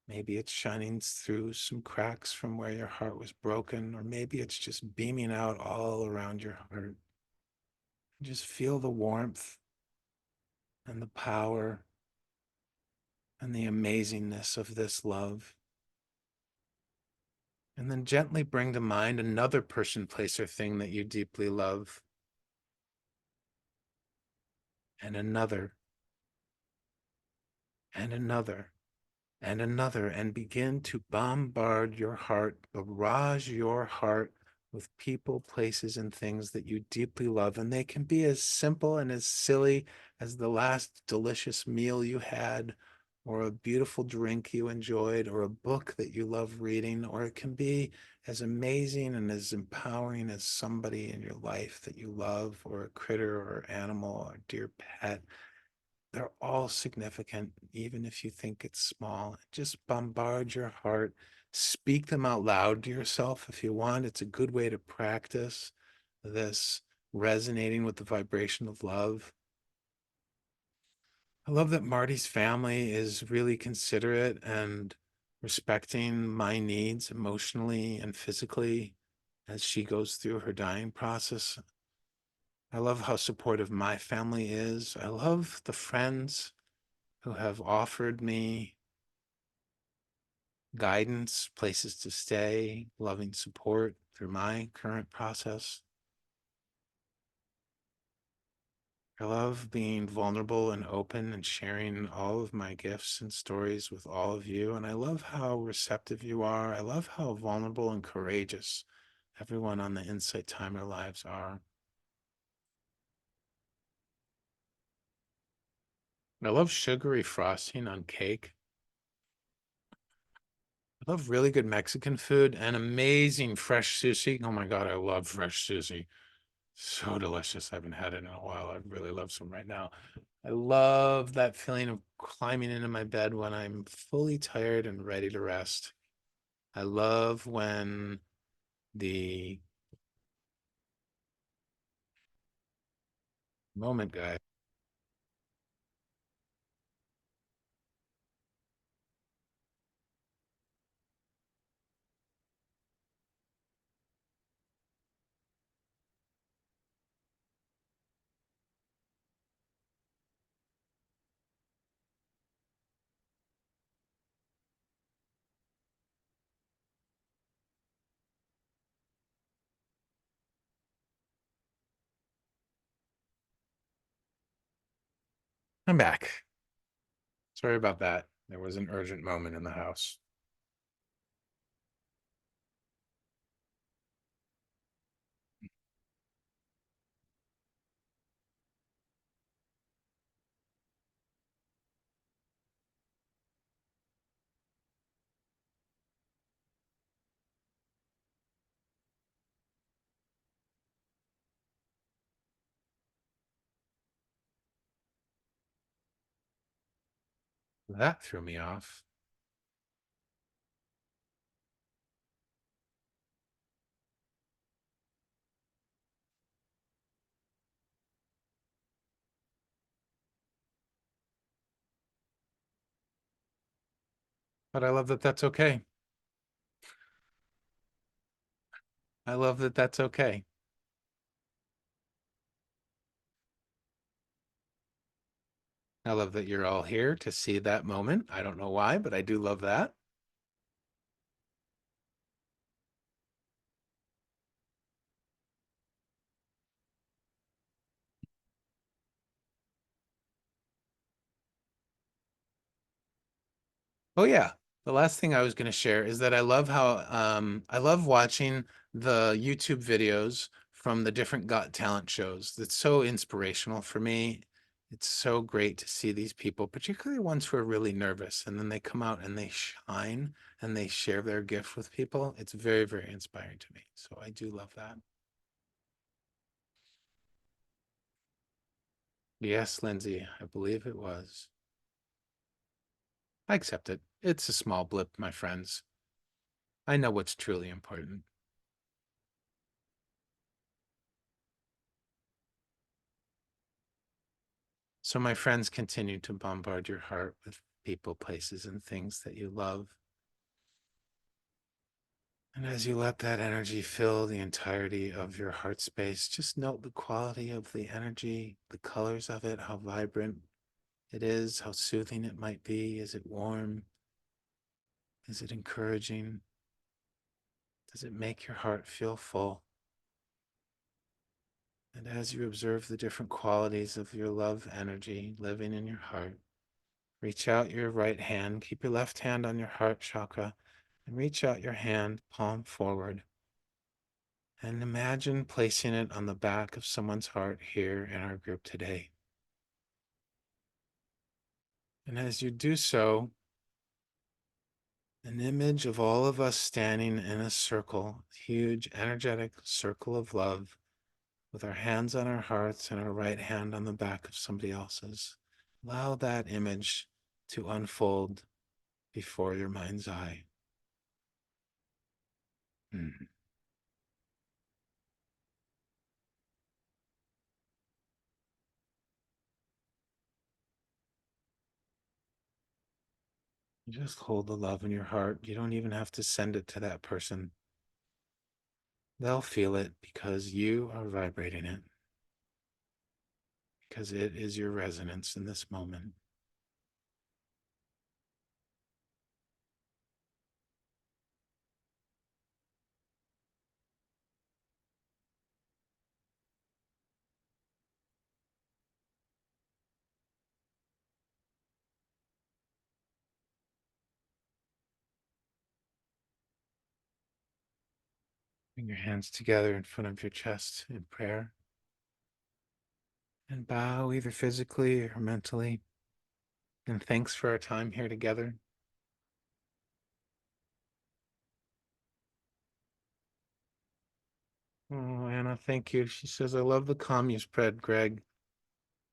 S1: Maybe it's shining through some cracks from where your heart was broken, or maybe it's just beaming out all around your heart. Just feel the warmth and the power and the amazingness of this love. And then gently bring to mind another person, place, or thing that you deeply love. And another. And another. And another, and begin to bombard your heart, barrage your heart with people, places, and things that you deeply love. And they can be as simple and as silly as the last delicious meal you had, or a beautiful drink you enjoyed, or a book that you love reading, or it can be as amazing and as empowering as somebody in your life that you love, or a critter or animal or dear pet. They're all significant, even if you think it's small. Just bombard your heart. Speak them out loud to yourself if you want. It's a good way to practice this resonating with the vibration of love. I love that Marty's family is really considerate and respecting my needs emotionally and physically as she goes through her dying process. I love how supportive my family is. I love the friends who have offered me guidance, places to stay, loving support through my current process. I love being vulnerable and open and sharing all of my gifts and stories with all of you. And I love how receptive you are. I love how vulnerable and courageous everyone on the Insight Timer lives are. I love sugary frosting on cake. I love really good Mexican food and amazing fresh sushi. Oh my God, I love fresh sushi. So delicious. I haven't had it in a while. I really love some right now. I love that feeling of climbing into my bed when I'm fully tired and ready to rest. I love when the moment guy. I'm back. Sorry about that. There was an urgent moment in the house. That threw me off. But I love that that's okay. I love that that's okay. I love that you're all here to see that moment. I don't know why, but I do love that. Oh yeah. The last thing I was going to share is that I love how I love watching the YouTube videos from the different Got Talent shows. That's so inspirational for me. It's so great to see these people, particularly ones who are really nervous, and then they come out and they shine and they share their gift with people. It's very, very inspiring to me. So I do love that. Yes, Lindsay, I believe it was. I accept it. It's a small blip, my friends. I know what's truly important. So, my friends, continue to bombard your heart with people, places, and things that you love. And as you let that energy fill the entirety of your heart space, just note the quality of the energy, the colors of it, how vibrant it is, how soothing it might be. Is it warm? Is it encouraging? Does it make your heart feel full? And as you observe the different qualities of your love energy living in your heart, reach out your right hand, keep your left hand on your heart chakra, and reach out your hand, palm forward, and imagine placing it on the back of someone's heart here in our group today. And as you do so, an image of all of us standing in a circle, huge energetic circle of love, with our hands on our hearts and our right hand on the back of somebody else's. Allow that image to unfold before your mind's eye. Mm. Just hold the love in your heart. You don't even have to send it to that person. They'll feel it because you are vibrating it, because it is your resonance in this moment. Bring your hands together in front of your chest in prayer. And bow either physically or mentally. And thanks for our time here together. Oh, Anna, thank you. She says, I love the calm you spread, Greg.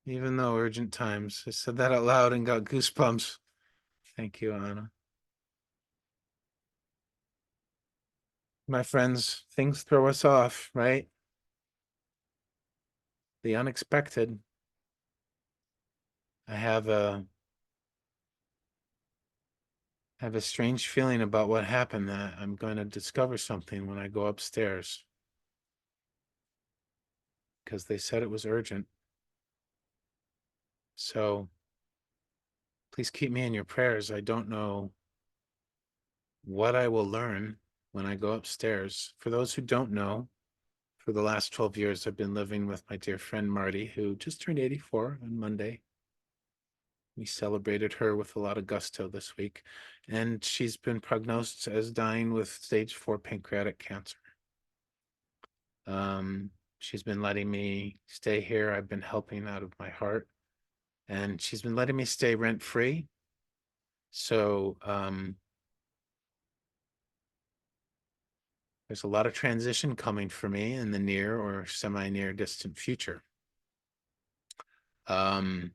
S1: Even though urgent times. I said that out loud and got goosebumps. Thank you, Anna. My friends, things throw us off, right? The unexpected. I have a strange feeling about what happened that I'm going to discover something when I go upstairs. Because they said it was urgent. So please keep me in your prayers. I don't know what I will learn when I go upstairs. For those who don't know, for the last 12 years, I've been living with my dear friend Marty, who just turned 84 on Monday. We celebrated her with a lot of gusto this week, and she's been prognosed as dying with stage 4 pancreatic cancer. She's been letting me stay here. I've been helping out of my heart, and she's been letting me stay rent free. So there's a lot of transition coming for me in the near or semi-near distant future. But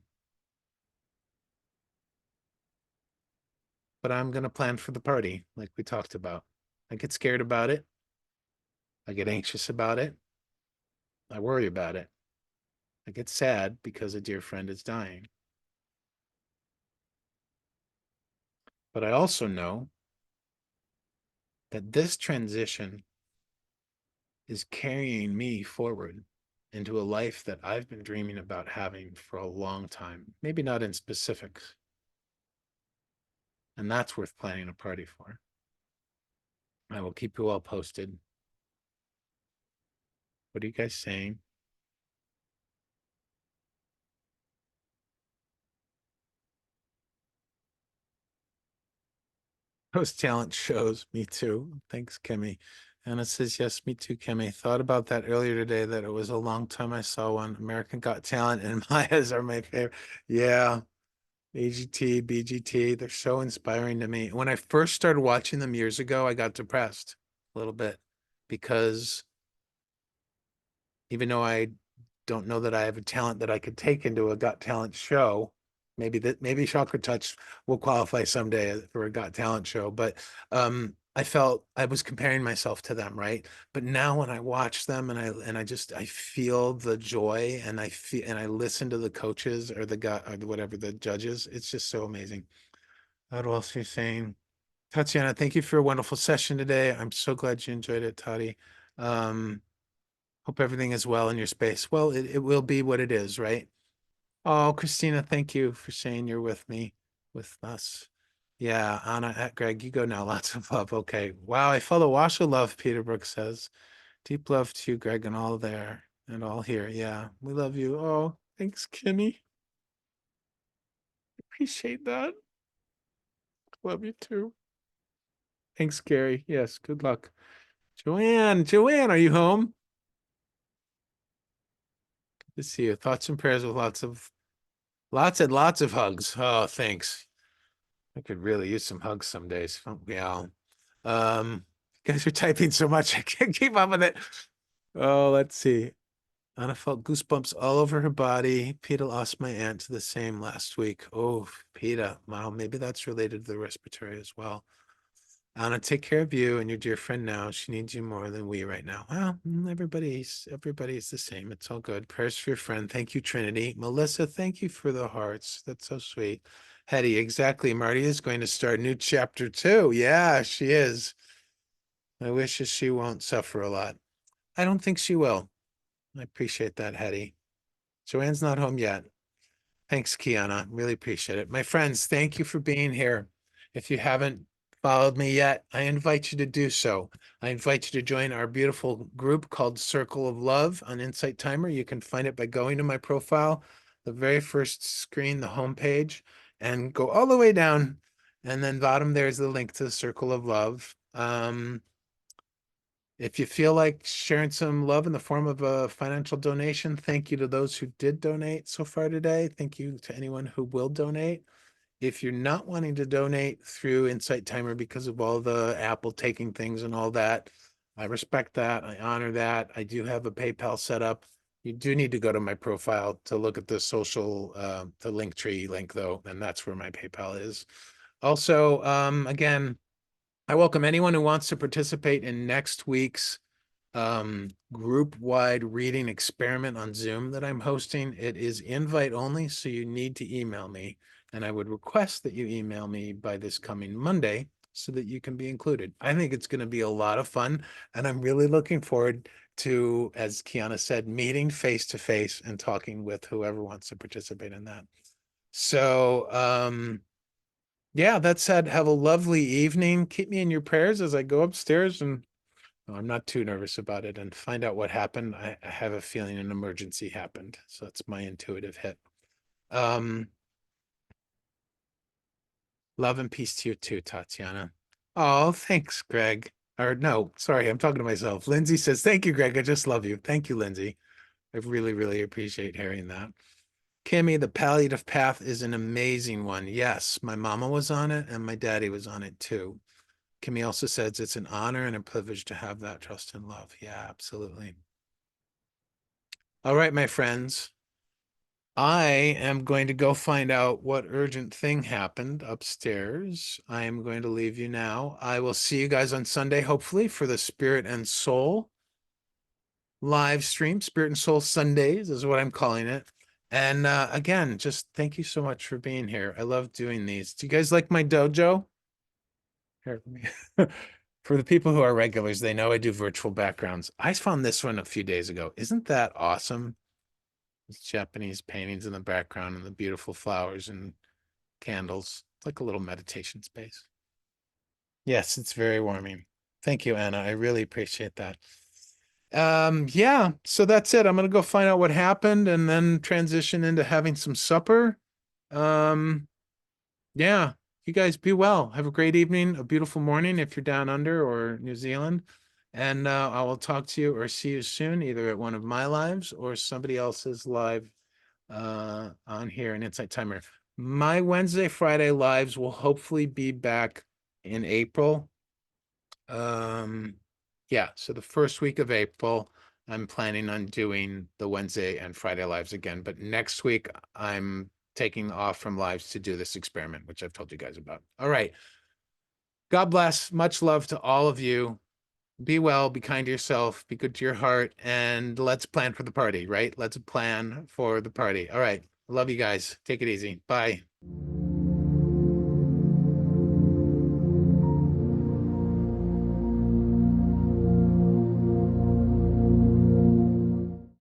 S1: I'm going to plan for the party like we talked about. I get scared about it. I get anxious about it. I worry about it. I get sad because a dear friend is dying. But I also know that this transition is carrying me forward into a life that I've been dreaming about having for a long time. Maybe not in specifics. And that's worth planning a party for. I will keep you all posted. What are you guys saying? Those talent shows, me too. Thanks, Kimmy. Anna says, yes, me too, Kimmy. Thought about that earlier today, that it was a long time I saw one. American Got Talent and Maya's are my favorite. Yeah, AGT, BGT, they're so inspiring to me. When I first started watching them years ago, I got depressed a little bit because even though I don't know that I have a talent that I could take into a Got Talent show, maybe ChakraTouch will qualify someday for a Got Talent show, but I felt I was comparing myself to them, right? But now when I watch them and I feel the joy, and I listen to the coaches or the guy or whatever, the judges, it's just so amazing. What else are you saying? Tatiana, thank you for a wonderful session today. I'm so glad you enjoyed it, Tati. Um, Hope everything is well in your space. Well, it will be what it is, right? Oh, Christina, thank you for saying you're with us. Yeah, Anna at Greg, you go now. Lots of love. Okay. Wow, I felt a wash of love, Peter Brooks says. Deep love to you, Greg, and all there and all here. Yeah, we love you. Oh, thanks, Kimmy. Appreciate that. Love you too. Thanks, Gary. Yes, good luck. Joanne, are you home? Good to see you. Thoughts and prayers with lots and lots of hugs. Oh, thanks. I could really use some hugs some days. Oh, yeah. You guys are typing so much, I can't keep up with it. Oh, let's see. Anna felt goosebumps all over her body. Peter lost my aunt to the same last week. Oh, Peter. Wow, maybe that's related to the respiratory as well. Anna, take care of you and your dear friend now. She needs you more than we right now. Well, everybody's the same. It's all good. Prayers for your friend. Thank you, Trinity. Melissa, thank you for the hearts. That's so sweet. Hetty, exactly. Marty is going to start new chapter 2. Yeah, she is. My wish is she won't suffer a lot. I don't think she will. I appreciate that, Hetty. Joanne's not home yet. Thanks, Kiana. Really appreciate it. My friends, thank you for being here. If you haven't followed me yet, I invite you to do so. I invite you to join our beautiful group called Circle of Love on Insight Timer. You can find it by going to my profile, the very first screen, the homepage, and go all the way down. And then bottom there's the link to the Circle of Love. If you feel like sharing some love in the form of a financial donation, thank you to those who did donate so far today. Thank you to anyone who will donate. If you're not wanting to donate through Insight Timer because of all the Apple taking things and all that, I respect that. I honor that. I do have a PayPal set up. You do need to go to my profile to look at the social, the Linktree link though, and that's where my PayPal is. Also, again, I welcome anyone who wants to participate in next week's group-wide reading experiment on Zoom that I'm hosting. It is invite only, so you need to email me. And I would request that you email me by this coming Monday so that you can be included. I think it's going to be a lot of fun. And I'm really looking forward to, as Kiana said, meeting face to face and talking with whoever wants to participate in that. So, yeah, that said, have a lovely evening. Keep me in your prayers as I go upstairs and I'm not too nervous about it and find out what happened. I have a feeling an emergency happened. So that's my intuitive hit. Love and peace to you too, Tatiana. Oh, thanks, Greg. Or no, sorry, I'm talking to myself. Lindsay says, thank you, Greg. I just love you. Thank you, Lindsay. I really, really appreciate hearing that. Kimmy, the palliative path is an amazing one. Yes, my mama was on it and my daddy was on it too. Kimmy also says it's an honor and a privilege to have that trust and love. Yeah, absolutely. All right, my friends. I am going to go find out what urgent thing happened upstairs. I am going to leave you now. I will see you guys on Sunday, hopefully, for the Spirit and Soul live stream. Spirit and Soul Sundays is what I'm calling it. And again, just thank you so much for being here. I love doing these. Do you guys like my dojo? Here, for the people who are regulars, they know I do virtual backgrounds. I found this one a few days ago. Isn't that awesome? It's Japanese paintings in the background and the beautiful flowers and candles. It's like a little meditation space. Yes, it's very warming. Thank you, Anna. I really appreciate that. Yeah, so that's it. I'm gonna go find out what happened and then transition into having some supper. Um, yeah, you guys be well. Have a great evening, a beautiful morning if you're down under or New Zealand. And I will talk to you or see you soon, either at one of my lives or somebody else's live on here in Insight Timer. My Wednesday, Friday lives will hopefully be back in April. Yeah, so the first week of April, I'm planning on doing the Wednesday and Friday lives again. But next week, I'm taking off from lives to do this experiment, which I've told you guys about. All right. God bless. Much love to all of you. Be well, be kind to yourself, be good to your heart, and let's plan for the party, right? Let's plan for the party. All right. Love you guys. Take it easy. Bye.